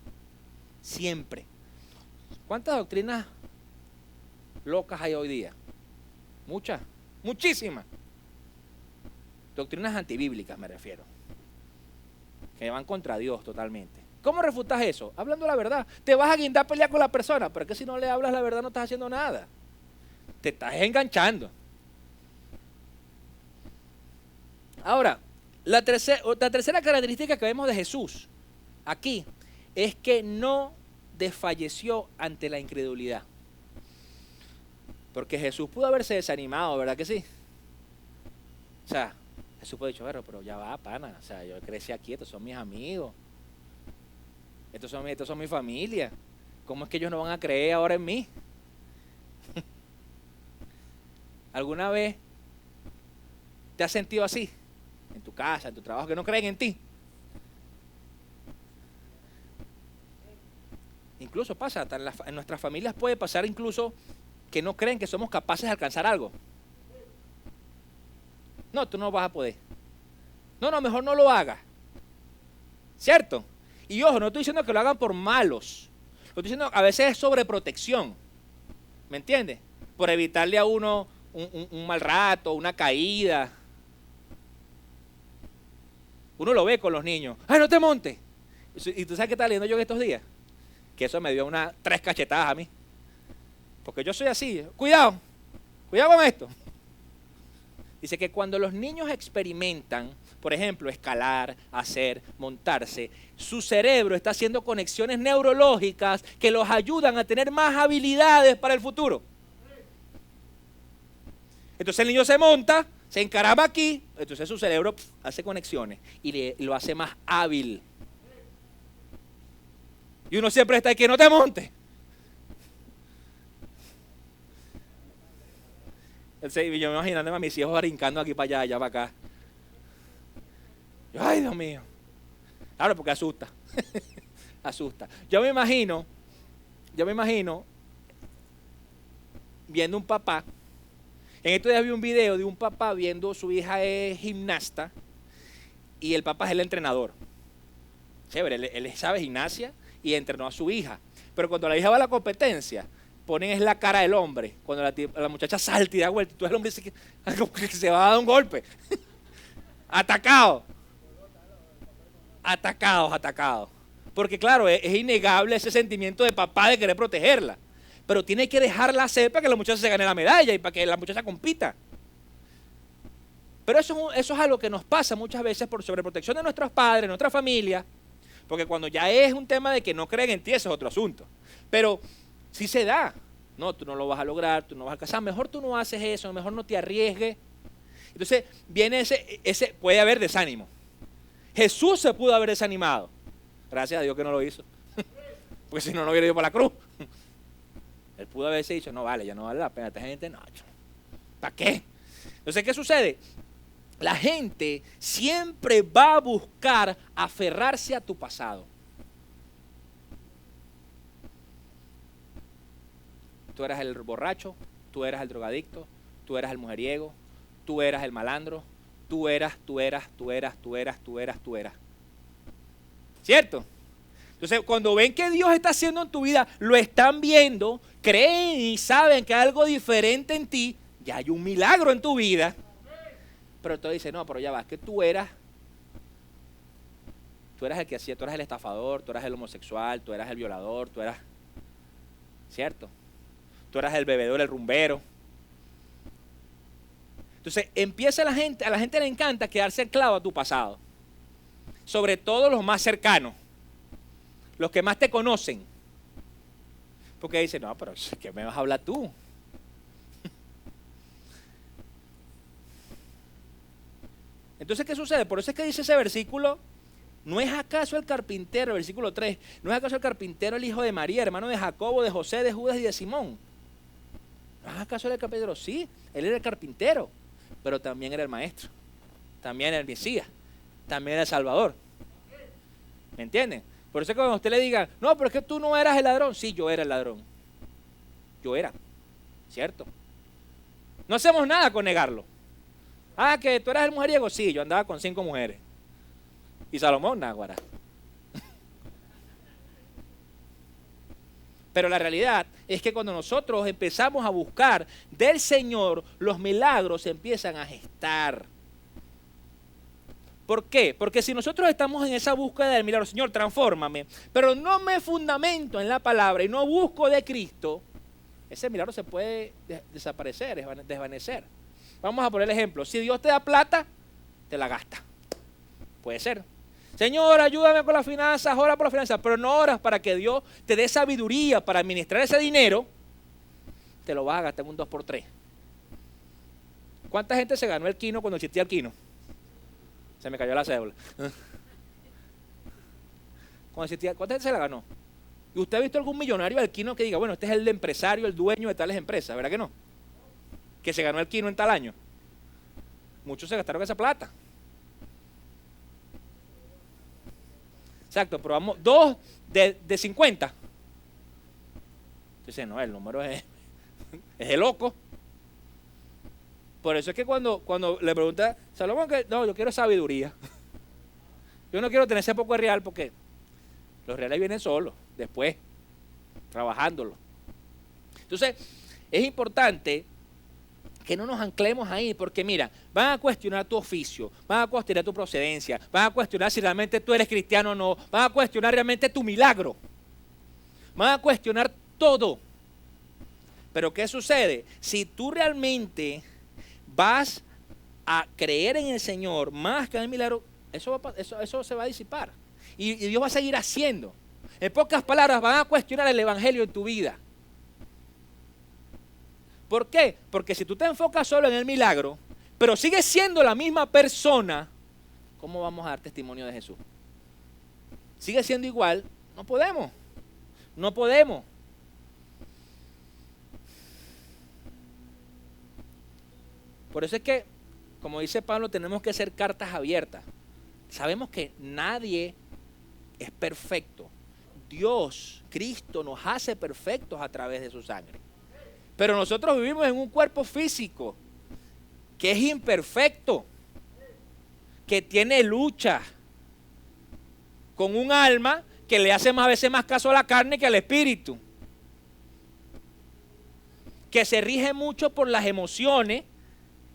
siempre. ¿Cuántas doctrinas locas hay hoy día? Muchas, muchísimas. Doctrinas antibíblicas me refiero, que van contra Dios totalmente. ¿Cómo refutas eso? Hablando la verdad. Te vas a guindar a pelear con la persona, pero es que si no le hablas la verdad no estás haciendo nada. Te estás enganchando. Ahora, la tercera característica que vemos de Jesús aquí es que no desfalleció ante la incredulidad. Porque Jesús pudo haberse desanimado, ¿verdad que sí? O sea, Jesús puede haber dicho, pero ya va, pana. O sea, yo crecí aquí, estos son mis amigos. estos son mi familia. ¿Cómo es que ellos no van a creer ahora en mí? ¿Alguna vez te has sentido así? En tu casa, en tu trabajo, que no creen en ti. Incluso pasa, hasta en nuestras familias puede pasar incluso que no creen que somos capaces de alcanzar algo. No, tú no vas a poder. No, mejor no lo hagas. ¿Cierto? Y ojo, no estoy diciendo que lo hagan por malos. Lo estoy diciendo, a veces es sobreprotección. ¿Me entiendes? Por evitarle a uno un mal rato, una caída. Uno lo ve con los niños. ¡Ay, no te montes! ¿Y tú sabes qué estaba leyendo yo en estos días? Que eso me dio 3 cachetadas a mí. Porque yo soy así. Cuidado con esto. Dice que cuando los niños experimentan, por ejemplo, escalar, hacer, montarse, su cerebro está haciendo conexiones neurológicas que los ayudan a tener más habilidades para el futuro. Entonces el niño se monta, se encarama aquí, entonces su cerebro hace conexiones y lo hace más hábil. Y uno siempre está aquí, no te montes. Yo me imaginándome a mis hijos brincando aquí para allá para acá. Ay, Dios mío. Claro, porque asusta. Asusta. Yo me imagino viendo un papá. En estos días vi un video de un papá viendo, su hija es gimnasta y el papá es el entrenador. Chévere, él sabe gimnasia y entrenó a su hija. Pero cuando la hija va a la competencia, ponen es la cara del hombre. Cuando la muchacha salta y da vuelta, tú el hombre dice que se va a dar un golpe. Atacados. Porque claro, es innegable ese sentimiento de papá de querer protegerla. Pero tiene que dejarla hacer para que la muchacha se gane la medalla y para que la muchacha compita. Pero eso es algo que nos pasa muchas veces por sobreprotección de nuestros padres, de nuestra familia. Porque cuando ya es un tema de que no creen en ti, ese es otro asunto. Pero sí se da. No, tú no lo vas a lograr, tú no vas a alcanzar. Mejor tú no haces eso, mejor no te arriesgues. Entonces viene puede haber desánimo. Jesús se pudo haber desanimado. Gracias a Dios que no lo hizo. Porque si no, no hubiera ido para la cruz. Él pudo haberse dicho, no vale, ya no vale la pena. Esta gente, no. ¿Para qué? Entonces, ¿qué sucede? La gente siempre va a buscar aferrarse a tu pasado. Tú eras el borracho, tú eras el drogadicto, tú eras el mujeriego, tú eras el malandro, tú eras. ¿Cierto? Entonces, cuando ven que Dios está haciendo en tu vida, lo están viendo, creen y saben que hay algo diferente en ti, ya hay un milagro en tu vida. Pero tú dices, no, pero ya va, es que tú eras el que hacía, tú eras el estafador, tú eras el homosexual, tú eras el violador, tú eras, ¿cierto? Tú eras el bebedor, el rumbero. Entonces empieza a la gente le encanta quedarse esclavo a tu pasado. Sobre todo los más cercanos, los que más te conocen. Porque dicen, no, pero ¿qué me vas a hablar tú? Entonces, ¿qué sucede? Por eso es que dice ese versículo, ¿no es acaso el carpintero, versículo 3, ¿no es acaso el carpintero el hijo de María, hermano de Jacobo, de José, de Judas y de Simón? ¿No es acaso el carpintero? Sí, él era el carpintero, pero también era el maestro, también era el Mesías, también era el Salvador. ¿Me entienden? Por eso es que cuando usted le diga, no, pero es que tú no eras el ladrón. Sí, yo era el ladrón. Yo era, ¿cierto? No hacemos nada con negarlo. Ah, que tú eras el mujeriego. Sí, yo andaba con 5 mujeres. Y Salomón, náguara. Pero la realidad es que cuando nosotros empezamos a buscar del Señor, los milagros empiezan a gestar. ¿Por qué? Porque si nosotros estamos en esa búsqueda del milagro, Señor, transfórmame, pero no me fundamento en la palabra y no busco de Cristo, ese milagro se puede desaparecer, desvanecer. Vamos a poner el ejemplo. Si Dios te da plata, te la gasta. Puede ser. Señor, ayúdame con las finanzas, ora por las finanzas, pero no oras para que Dios te dé sabiduría para administrar ese dinero, te lo vas a gastar en un 2x3. ¿Cuánta gente se ganó el quino cuando existía el quino? Se me cayó la cédula. Cuando decía, ¿cuánta gente se la ganó? ¿Y usted ha visto algún millonario alquino que diga, bueno, este es el empresario, el dueño de tales empresas? ¿Verdad que no? Que se ganó el quino en tal año. Muchos se gastaron esa plata. Exacto, probamos 2 de 50. Entonces, no, el número es de loco. Por eso es que cuando le pregunta Salomón, que no, yo quiero sabiduría. Yo no quiero tener ese poco de real porque los reales vienen solos, después, trabajándolo. Entonces, es importante que no nos anclemos ahí, porque mira, van a cuestionar tu oficio, van a cuestionar tu procedencia, van a cuestionar si realmente tú eres cristiano o no, van a cuestionar realmente tu milagro, van a cuestionar todo. Pero ¿qué sucede? Si tú realmente vas a creer en el Señor más que en el milagro, eso se va a disipar. Y Dios va a seguir haciendo. En pocas palabras, van a cuestionar el evangelio en tu vida. ¿Por qué? Porque si tú te enfocas solo en el milagro, pero sigues siendo la misma persona, ¿cómo vamos a dar testimonio de Jesús? Sigue siendo igual, no podemos. No podemos. Por eso es que, como dice Pablo, tenemos que ser cartas abiertas. Sabemos que nadie es perfecto. Dios, Cristo, nos hace perfectos a través de su sangre. Pero nosotros vivimos en un cuerpo físico que es imperfecto, que tiene lucha, con un alma que le hace a veces más caso a la carne que al espíritu, que se rige mucho por las emociones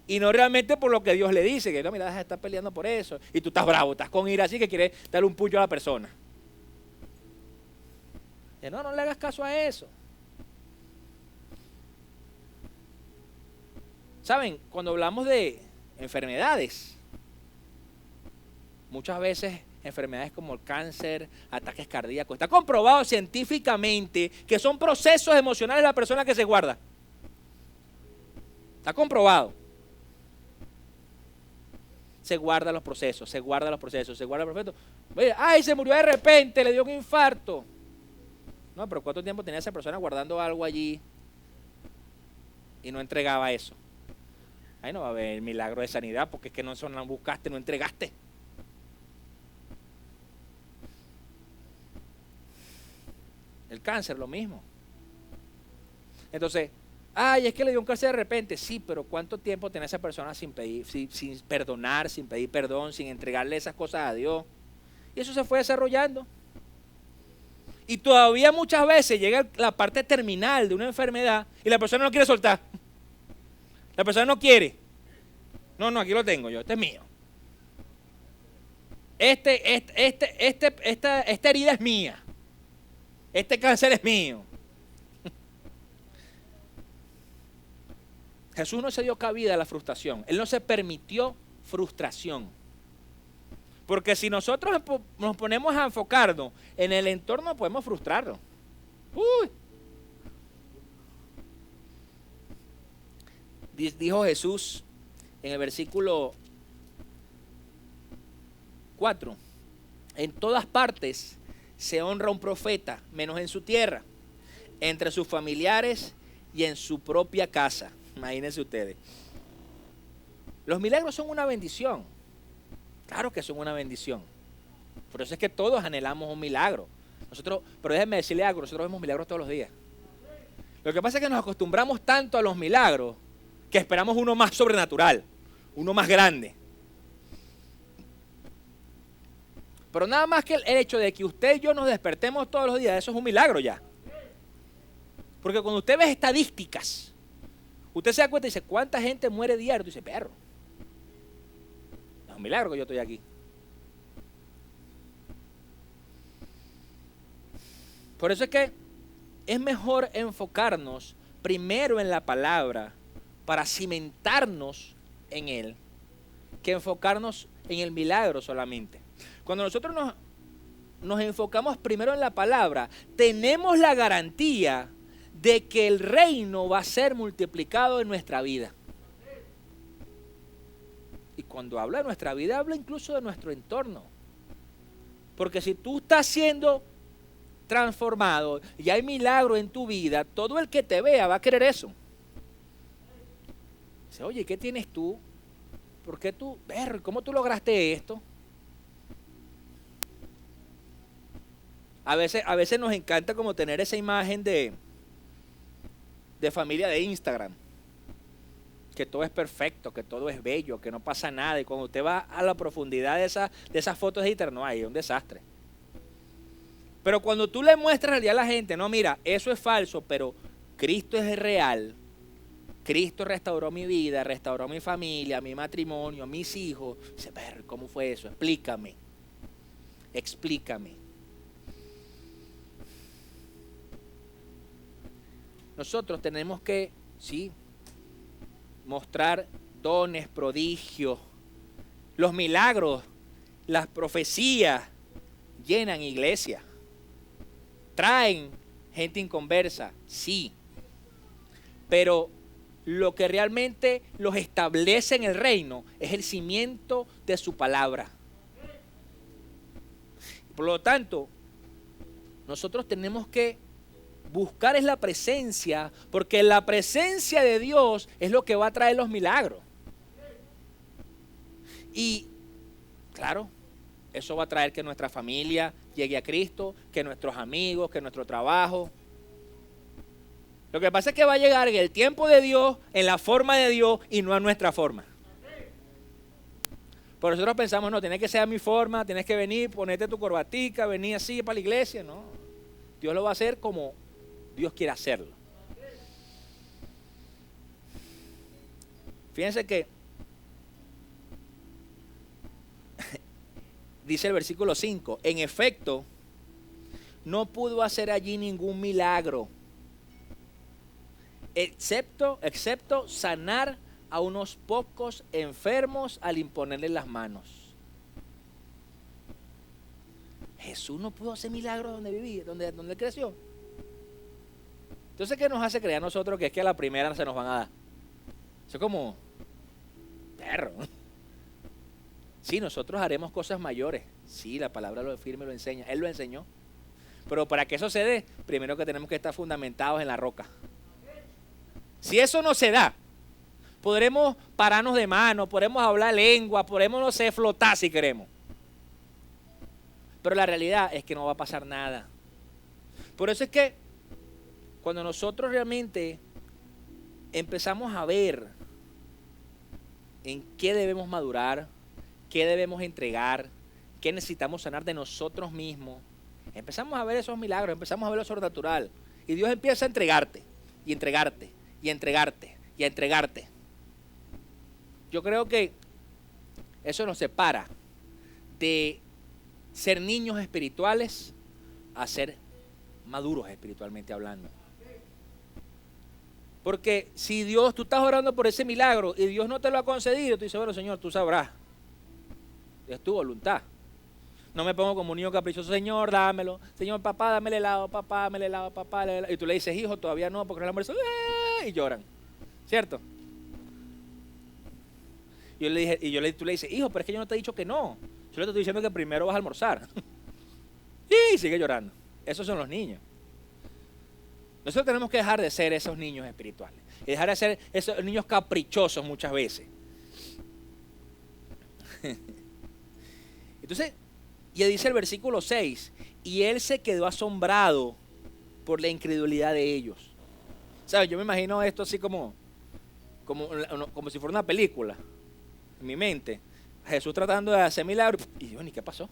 y no realmente por lo que Dios le dice, que no, mira, deja de estar peleando por eso, y tú estás bravo, estás con ira así que quieres darle un puño a la persona. Y no le hagas caso a eso. ¿Saben? Cuando hablamos de enfermedades, muchas veces enfermedades como el cáncer, ataques cardíacos, está comprobado científicamente que son procesos emocionales de la persona que se guarda. Está comprobado. Se guarda los procesos, se guarda los procesos. Oye, ay, se murió de repente, le dio un infarto. No, pero ¿cuánto tiempo tenía esa persona guardando algo allí y no entregaba eso? Ahí no va a haber milagro de sanidad porque es que no buscaste, no entregaste. El cáncer, lo mismo. Entonces, ay, es que le dio un cáncer de repente. Sí, pero ¿cuánto tiempo tenía esa persona sin pedir, sin perdonar, sin pedir perdón, sin entregarle esas cosas a Dios? Y eso se fue desarrollando. Y todavía muchas veces llega la parte terminal de una enfermedad y la persona no quiere soltar. La persona no quiere. No, aquí lo tengo yo, este es mío. Esta herida es mía. Este cáncer es mío. Jesús no se dio cabida a la frustración. Él no se permitió frustración. Porque si nosotros nos ponemos a enfocarnos en el entorno, podemos frustrarnos. Dijo Jesús en el versículo 4, en todas partes se honra a un profeta, menos en su tierra, entre sus familiares y en su propia casa. Imagínense ustedes. Los milagros son una bendición. Claro que son una bendición. Por eso es que todos anhelamos un milagro. Pero déjenme decirle algo, nosotros vemos milagros todos los días. Lo que pasa es que nos acostumbramos tanto a los milagros que esperamos uno más sobrenatural, uno más grande. Pero nada más que el hecho de que usted y yo nos despertemos todos los días, eso es un milagro ya. Porque cuando usted ve estadísticas, usted se da cuenta y dice, ¿cuánta gente muere diario? Tú dices, perro. Es un milagro que yo estoy aquí. Por eso es que es mejor enfocarnos primero en la palabra para cimentarnos en él, que enfocarnos en el milagro solamente. Cuando nosotros nos enfocamos primero en la palabra, tenemos la garantía de que el reino va a ser multiplicado en nuestra vida. Y cuando habla de nuestra vida, habla incluso de nuestro entorno. Porque si tú estás siendo transformado y hay milagro en tu vida, todo el que te vea va a querer eso. Dice, oye, ¿qué tienes tú? ¿Por qué tú? ¿Cómo tú lograste esto? A veces nos encanta como tener esa imagen de familia de Instagram. Que todo es perfecto, que todo es bello, que no pasa nada. Y cuando usted va a la profundidad de esas fotos de Instagram, no hay, es un desastre. Pero cuando tú le muestras al día a la gente, no, mira, eso es falso, pero Cristo es real. Cristo restauró mi vida, restauró mi familia, mi matrimonio, mis hijos. Dice, ¿cómo fue eso? Explícame. Explícame. Nosotros tenemos que, sí, mostrar dones, prodigios, los milagros, las profecías llenan iglesias. Traen gente inconversa, sí. Pero lo que realmente los establece en el reino es el cimiento de su palabra. Por lo tanto, nosotros tenemos que buscar es la presencia, porque la presencia de Dios es lo que va a traer los milagros. Y, claro, eso va a traer que nuestra familia llegue a Cristo, que nuestros amigos, que nuestro trabajo. Lo que pasa es que va a llegar en el tiempo de Dios, en la forma de Dios y no a nuestra forma. Por nosotros pensamos, no, tiene que ser a mi forma, tienes que venir, ponerte tu corbatica, venir así para la iglesia. No, Dios lo va a hacer como Dios quiere hacerlo. Fíjense que dice el versículo 5, en efecto, no pudo hacer allí ningún milagro, excepto sanar a unos pocos enfermos al imponerles las manos. Jesús no pudo hacer milagros donde vivía, donde él creció. Entonces, ¿qué nos hace creer a nosotros que es que a la primera se nos van a dar? Eso es como perro. Sí, nosotros haremos cosas mayores. Sí, la palabra lo firme lo enseña. Él lo enseñó. Pero para que eso se dé, primero que tenemos que estar fundamentados en la roca. Si eso no se da, podremos pararnos de mano, podremos hablar lengua, podremos, no sé, flotar si queremos. Pero la realidad es que no va a pasar nada. Por eso es que cuando nosotros realmente empezamos a ver en qué debemos madurar, qué debemos entregar, qué necesitamos sanar de nosotros mismos, empezamos a ver esos milagros, empezamos a ver lo sobrenatural. Y Dios empieza a entregarte, y entregarte, y entregarte, y a entregarte. Yo creo que eso nos separa de ser niños espirituales a ser maduros espiritualmente hablando. Porque si Dios, tú estás orando por ese milagro y Dios no te lo ha concedido, tú dices, bueno, Señor, tú sabrás. Es tu voluntad. No me pongo como un niño caprichoso, Señor, dámelo. Señor, papá, dame el helado, papá, dame el helado, papá, dame el helado. Y tú le dices, hijo, todavía no, porque el amor y lloran. ¿Cierto? Tú le dices, hijo, pero es que yo no te he dicho que no. Yo le estoy diciendo que primero vas a almorzar. Y sigue llorando. Esos son los niños. Nosotros tenemos que dejar de ser esos niños espirituales. Y dejar de ser esos niños caprichosos muchas veces. Entonces, ya dice el versículo 6, y él se quedó asombrado por la incredulidad de ellos. ¿Sabes? Yo me imagino esto así como si fuera una película. En mi mente. Jesús tratando de hacer milagros. Y yo, ¿y qué pasó?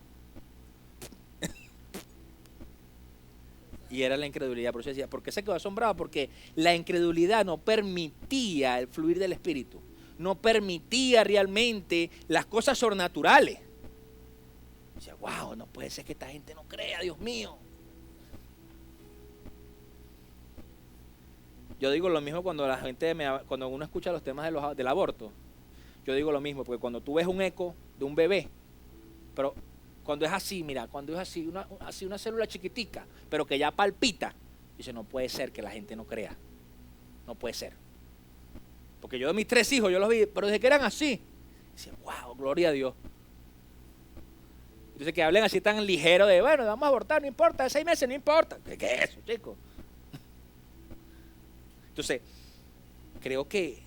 Y era la incredulidad. Por eso decía, ¿por qué se quedó asombrado? Porque la incredulidad no permitía el fluir del Espíritu. No permitía realmente las cosas sobrenaturales. Dice, wow, no puede ser que esta gente no crea, Dios mío. Yo digo lo mismo cuando la gente cuando uno escucha los temas del aborto. Yo digo lo mismo, porque cuando tú ves un eco de un bebé, pero cuando es así, mira, cuando es así una célula chiquitica, pero que ya palpita, dice, no puede ser que la gente no crea. No puede ser. Porque yo de mis 3 hijos, yo los vi, pero desde que eran así, dice, wow, gloria a Dios. Entonces que hablen así tan ligero de, bueno, vamos a abortar, no importa, 6 meses, no importa. ¿Qué es eso, chicos? Entonces, creo que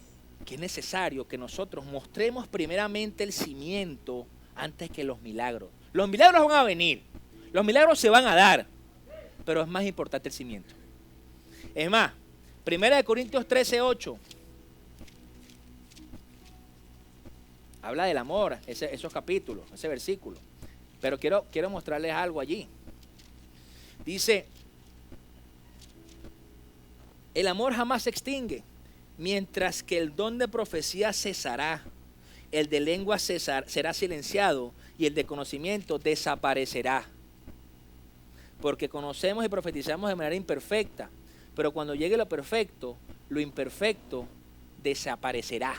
es necesario que nosotros mostremos primeramente el cimiento antes que los milagros. Los milagros van a venir, los milagros se van a dar, pero es más importante el cimiento. Es más, 1 Corintios 13:8 habla del amor, esos capítulos, ese versículo. Pero quiero mostrarles algo allí. Dice, el amor jamás se extingue, mientras que el don de profecía cesará, el de lengua será silenciado y el de conocimiento desaparecerá. Porque conocemos y profetizamos de manera imperfecta, pero cuando llegue lo perfecto, lo imperfecto desaparecerá.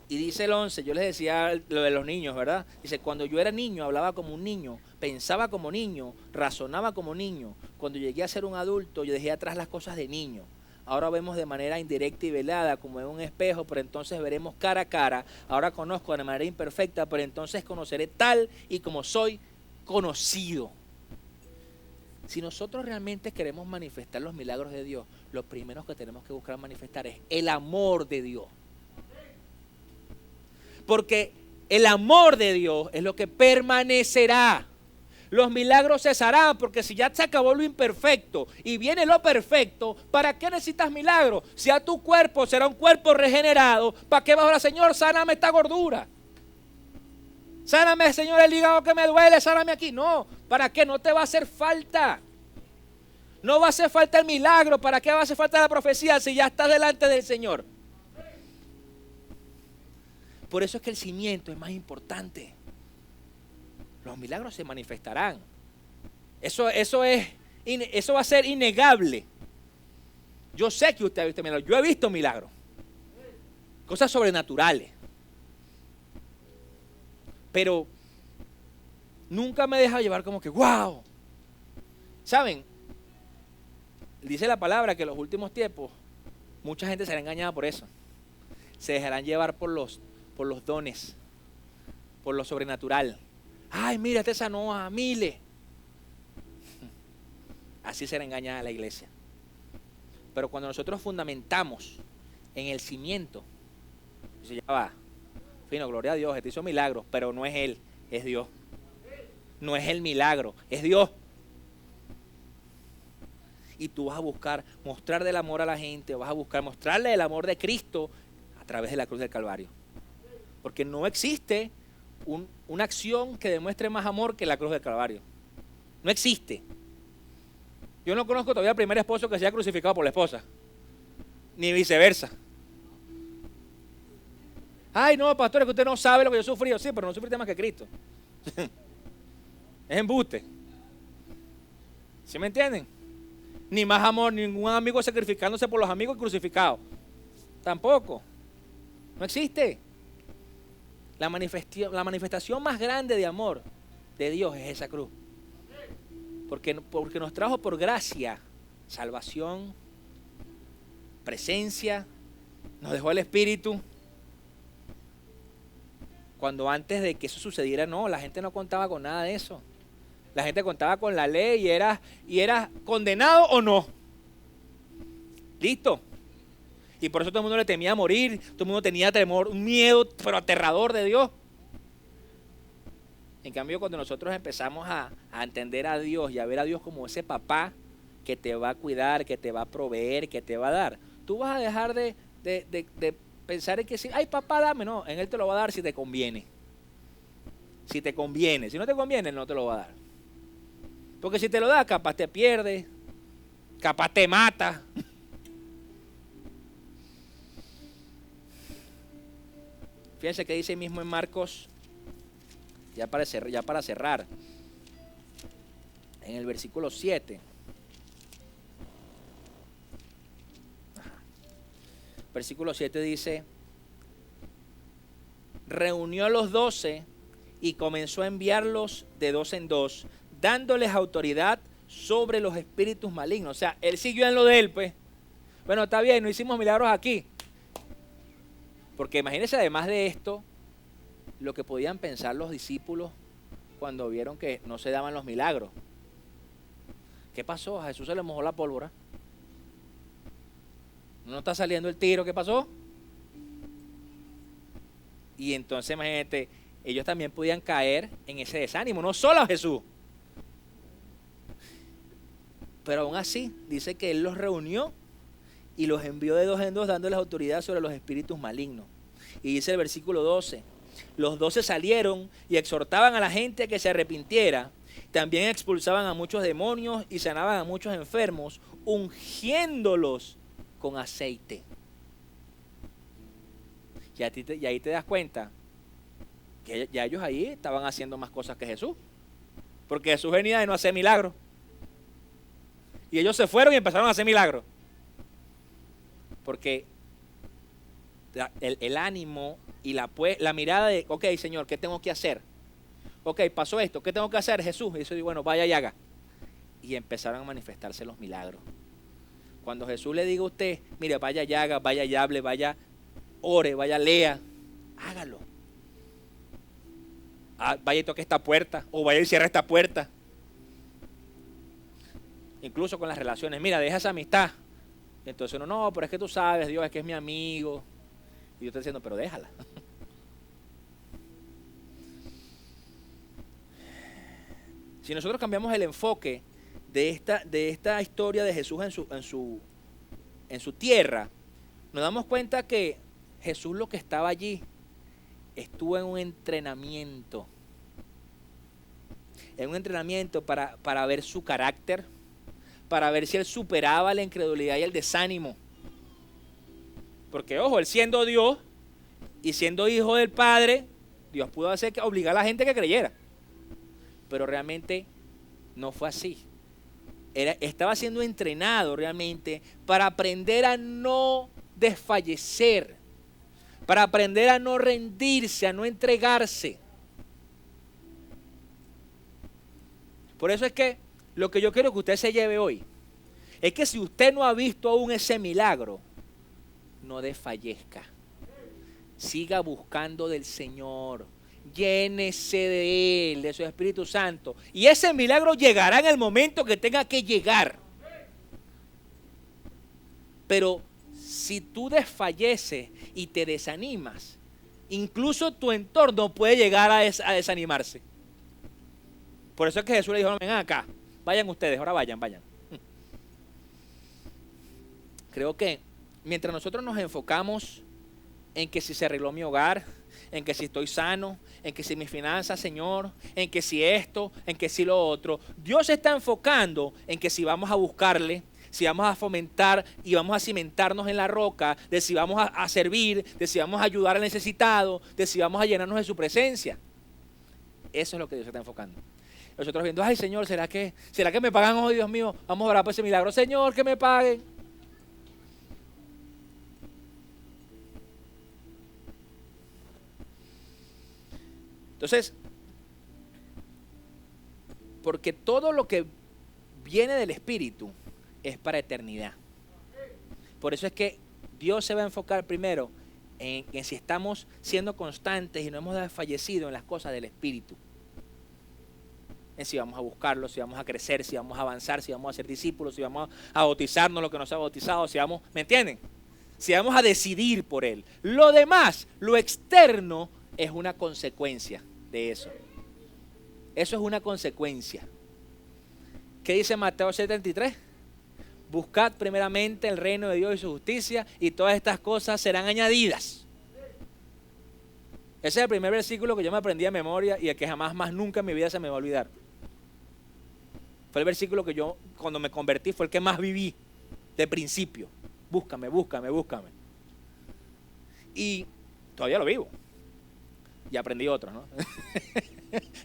Y dice el 11, yo les decía lo de los niños, ¿verdad? Dice, cuando yo era niño hablaba como un niño, pensaba como niño, razonaba como niño. Cuando llegué a ser un adulto, yo dejé atrás las cosas de niño. Ahora vemos de manera indirecta y velada, como en un espejo, pero entonces veremos cara a cara. Ahora conozco de manera imperfecta, pero entonces conoceré tal y como soy conocido. Si nosotros realmente queremos manifestar los milagros de Dios, lo primero que tenemos que buscar manifestar es el amor de Dios. Porque el amor de Dios es lo que permanecerá. Los milagros cesarán, porque si ya se acabó lo imperfecto y viene lo perfecto, ¿para qué necesitas milagros? Si a tu cuerpo será un cuerpo regenerado, ¿para qué vas a orar, Señor, sáname esta gordura? Sáname, Señor, el hígado que me duele, sáname aquí. No, ¿para qué? No te va a hacer falta. No va a hacer falta el milagro. ¿Para qué va a hacer falta la profecía si ya estás delante del Señor? Por eso es que el cimiento es más importante. Los milagros se manifestarán. Eso va a ser innegable. Yo sé que usted ha visto milagros. Yo he visto milagros. Cosas sobrenaturales. Pero nunca me he dejado llevar como que ¡wow! ¿Saben? Dice la palabra que en los últimos tiempos mucha gente será engañada por eso. Se dejarán llevar por los dones, por lo sobrenatural. Ay, mira, este sanó a miles. Así será engañada la iglesia. Pero cuando nosotros fundamentamos en el cimiento, dice, ya va, fino, gloria a Dios, este hizo milagros, pero no es Él, es Dios. No es el milagro, es Dios. Y tú vas a buscar mostrar del amor a la gente, vas a buscar mostrarle el amor de Cristo a través de la cruz del Calvario. Porque no existe una acción que demuestre más amor que la cruz del Calvario. No existe. Yo no conozco todavía al primer esposo que sea crucificado por la esposa. Ni viceversa. Ay, no, pastor, es que usted no sabe lo que yo sufrí. Sí, pero no sufriste más que Cristo. Es embuste. ¿Sí me entienden? Ni más amor, ningún amigo sacrificándose por los amigos crucificados. Tampoco. No existe. La manifestación más grande de amor de Dios es esa cruz. Porque nos trajo por gracia salvación, presencia, nos dejó el Espíritu. Cuando antes de que eso sucediera, no, la gente no contaba con nada de eso. La gente contaba con la ley y era condenado o no. Listo. Y por eso todo el mundo le temía morir, todo el mundo tenía temor, un miedo, pero aterrador de Dios. En cambio, cuando nosotros empezamos a entender a Dios y a ver a Dios como ese papá que te va a cuidar, que te va a proveer, que te va a dar, tú vas a dejar de pensar en que si, ay papá, dame, no, en Él te lo va a dar si te conviene. Si te conviene, si no te conviene, no te lo va a dar. Porque si te lo da, capaz te pierde, capaz te mata. Fíjense que dice mismo en Marcos, ya para cerrar, en el versículo 7. Versículo 7 dice, reunió a los 12 y comenzó a enviarlos de 2 en 2, dándoles autoridad sobre los espíritus malignos. O sea, él siguió en lo de él, pues. Bueno, está bien, no hicimos milagros aquí. Porque imagínense, además de esto, lo que podían pensar los discípulos cuando vieron que no se daban los milagros. ¿Qué pasó? A Jesús se le mojó la pólvora. No está saliendo el tiro, ¿qué pasó? Y entonces, imagínate, ellos también podían caer en ese desánimo, no solo a Jesús. Pero aún así, dice que Él los reunió y los envió de dos en dos, dándoles autoridad sobre los espíritus malignos. Y dice el versículo 12, los 12 salieron y exhortaban a la gente a que se arrepintiera. También expulsaban a muchos demonios y sanaban a muchos enfermos, ungiéndolos con aceite. Y ahí te das cuenta que ya ellos ahí estaban haciendo más cosas que Jesús. Porque Jesús venía de no hacer milagros. Y ellos se fueron y empezaron a hacer milagros. Porque el ánimo y la mirada de, ok, Señor, ¿qué tengo que hacer? Ok, pasó esto, ¿qué tengo que hacer, Jesús? Y dice, bueno, vaya y haga. Y empezaron a manifestarse los milagros. Cuando Jesús le diga a usted, mire, vaya y haga, vaya y hable, vaya, ore, vaya, lea, hágalo. Vaya y toque esta puerta, o vaya y cierre esta puerta. Incluso con las relaciones, mira, deja esa amistad. Entonces uno, no, pero es que tú sabes, Dios, es que es mi amigo. Y yo estoy diciendo, pero déjala. Si nosotros cambiamos el enfoque de esta historia de Jesús en su tierra, nos damos cuenta que Jesús, lo que estaba allí, estuvo en un entrenamiento. En un entrenamiento para ver su carácter, para ver si él superaba la incredulidad y el desánimo. Porque, ojo, él siendo Dios y siendo hijo del Padre, Dios pudo obligar a la gente que creyera. Pero realmente no fue así. Estaba siendo entrenado realmente para aprender a no desfallecer, para aprender a no rendirse, a no entregarse. Por eso es que lo que yo quiero que usted se lleve hoy es que si usted no ha visto aún ese milagro, no desfallezca. Siga buscando del Señor. Llénese de Él, de su Espíritu Santo. Y ese milagro llegará en el momento que tenga que llegar. Pero si tú desfalleces y te desanimas, incluso tu entorno puede llegar a desanimarse. Por eso es que Jesús le dijo, vengan acá, vayan ustedes, ahora vayan. Creo que mientras nosotros nos enfocamos en que si se arregló mi hogar, en que si estoy sano, en que si mis finanzas, Señor, en que si esto, en que si lo otro, Dios se está enfocando en que si vamos a buscarle, si vamos a fomentar y vamos a cimentarnos en la roca, de si vamos a servir, de si vamos a ayudar al necesitado, de si vamos a llenarnos de su presencia. Eso es lo que Dios se está enfocando. Nosotros viendo, ay Señor, ¿será que me pagan hoy, Dios mío? Vamos a orar por ese milagro. Señor, que me paguen. Entonces, porque todo lo que viene del Espíritu es para eternidad. Por eso es que Dios se va a enfocar primero en si estamos siendo constantes y no hemos desfallecido en las cosas del Espíritu. En si vamos a buscarlo, si vamos a crecer, si vamos a avanzar, si vamos a ser discípulos, si vamos a bautizarnos lo que no se ha bautizado, si vamos, ¿me entienden? Si vamos a decidir por Él. Lo demás, lo externo, es una consecuencia de eso. Eso es una consecuencia. ¿Qué dice Mateo 7:33? Buscad primeramente el reino de Dios y su justicia y todas estas cosas serán añadidas. Ese es el primer versículo que yo me aprendí de memoria y el que jamás más nunca en mi vida se me va a olvidar. Fue el versículo que yo cuando me convertí fue el que más viví de principio. Búscame. Y todavía lo vivo. Y aprendí otros, ¿no?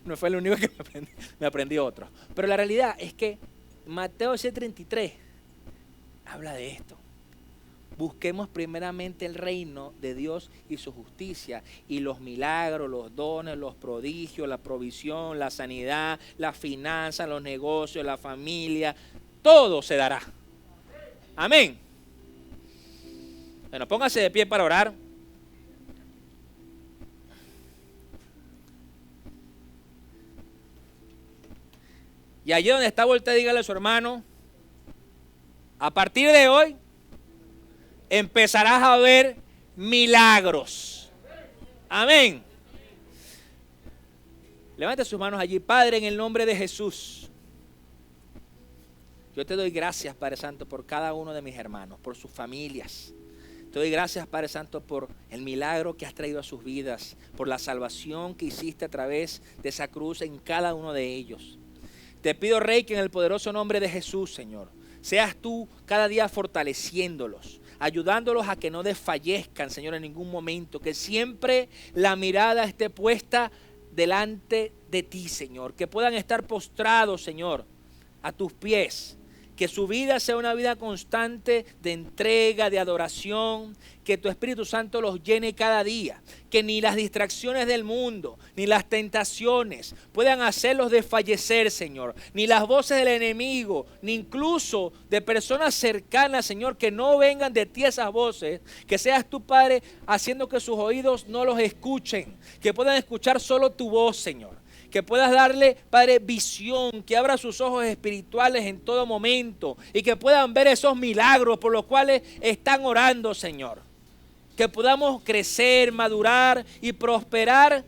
No fue el único que me aprendí otros. Pero la realidad es que Mateo 7:33 habla de esto. Busquemos primeramente el reino de Dios y su justicia, y los milagros, los dones, los prodigios, la provisión, la sanidad, la finanza, los negocios, la familia, todo se dará. Amén. Bueno, póngase de pie para orar. Y allí donde está, voltea, dígale a su hermano, a partir de hoy empezarás a ver milagros. Amén. Levante sus manos allí. Padre, en el nombre de Jesús, yo te doy gracias, Padre Santo, por cada uno de mis hermanos, por sus familias. Te doy gracias, Padre Santo, por el milagro que has traído a sus vidas, por la salvación que hiciste a través de esa cruz en cada uno de ellos. Te pido, Rey, que en el poderoso nombre de Jesús, Señor, seas tú cada día fortaleciéndolos, ayudándolos a que no desfallezcan, Señor, en ningún momento, que siempre la mirada esté puesta delante de ti, Señor, que puedan estar postrados, Señor, a tus pies. Que su vida sea una vida constante de entrega, de adoración, que tu Espíritu Santo los llene cada día, que ni las distracciones del mundo, ni las tentaciones puedan hacerlos desfallecer, Señor, ni las voces del enemigo, ni incluso de personas cercanas, Señor, que no vengan de ti esas voces, que seas tu Padre haciendo que sus oídos no los escuchen, que puedan escuchar solo tu voz, Señor. Que puedas darle, Padre, visión, que abra sus ojos espirituales en todo momento y que puedan ver esos milagros por los cuales están orando, Señor. Que podamos crecer, madurar y prosperar,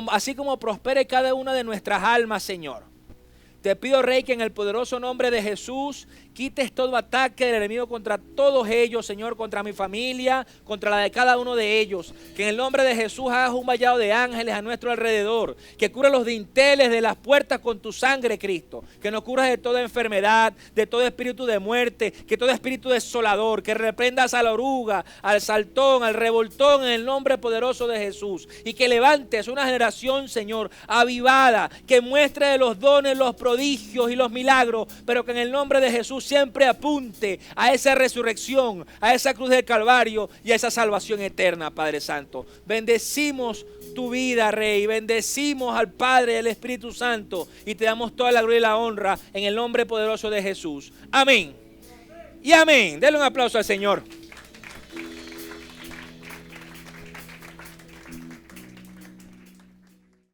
así como prospere cada una de nuestras almas, Señor. Te pido, Rey, que en el poderoso nombre de Jesús quites todo ataque del enemigo contra todos ellos, Señor, contra mi familia, contra la de cada uno de ellos. Que en el nombre de Jesús hagas un vallado de ángeles a nuestro alrededor. Que cubra los dinteles de las puertas con tu sangre, Cristo. Que nos cubras de toda enfermedad, de todo espíritu de muerte, que todo espíritu desolador. Que reprendas a la oruga, al saltón, al revoltón en el nombre poderoso de Jesús. Y que levantes una generación, Señor, avivada, que muestre los dones, los prodigios y los milagros, pero que en el nombre de Jesús siempre apunte a esa resurrección, a esa cruz del Calvario y a esa salvación eterna, Padre Santo. Bendecimos tu vida, Rey, bendecimos al Padre y al Espíritu Santo y te damos toda la gloria y la honra en el nombre poderoso de Jesús. Amén y amén. Denle un aplauso al Señor.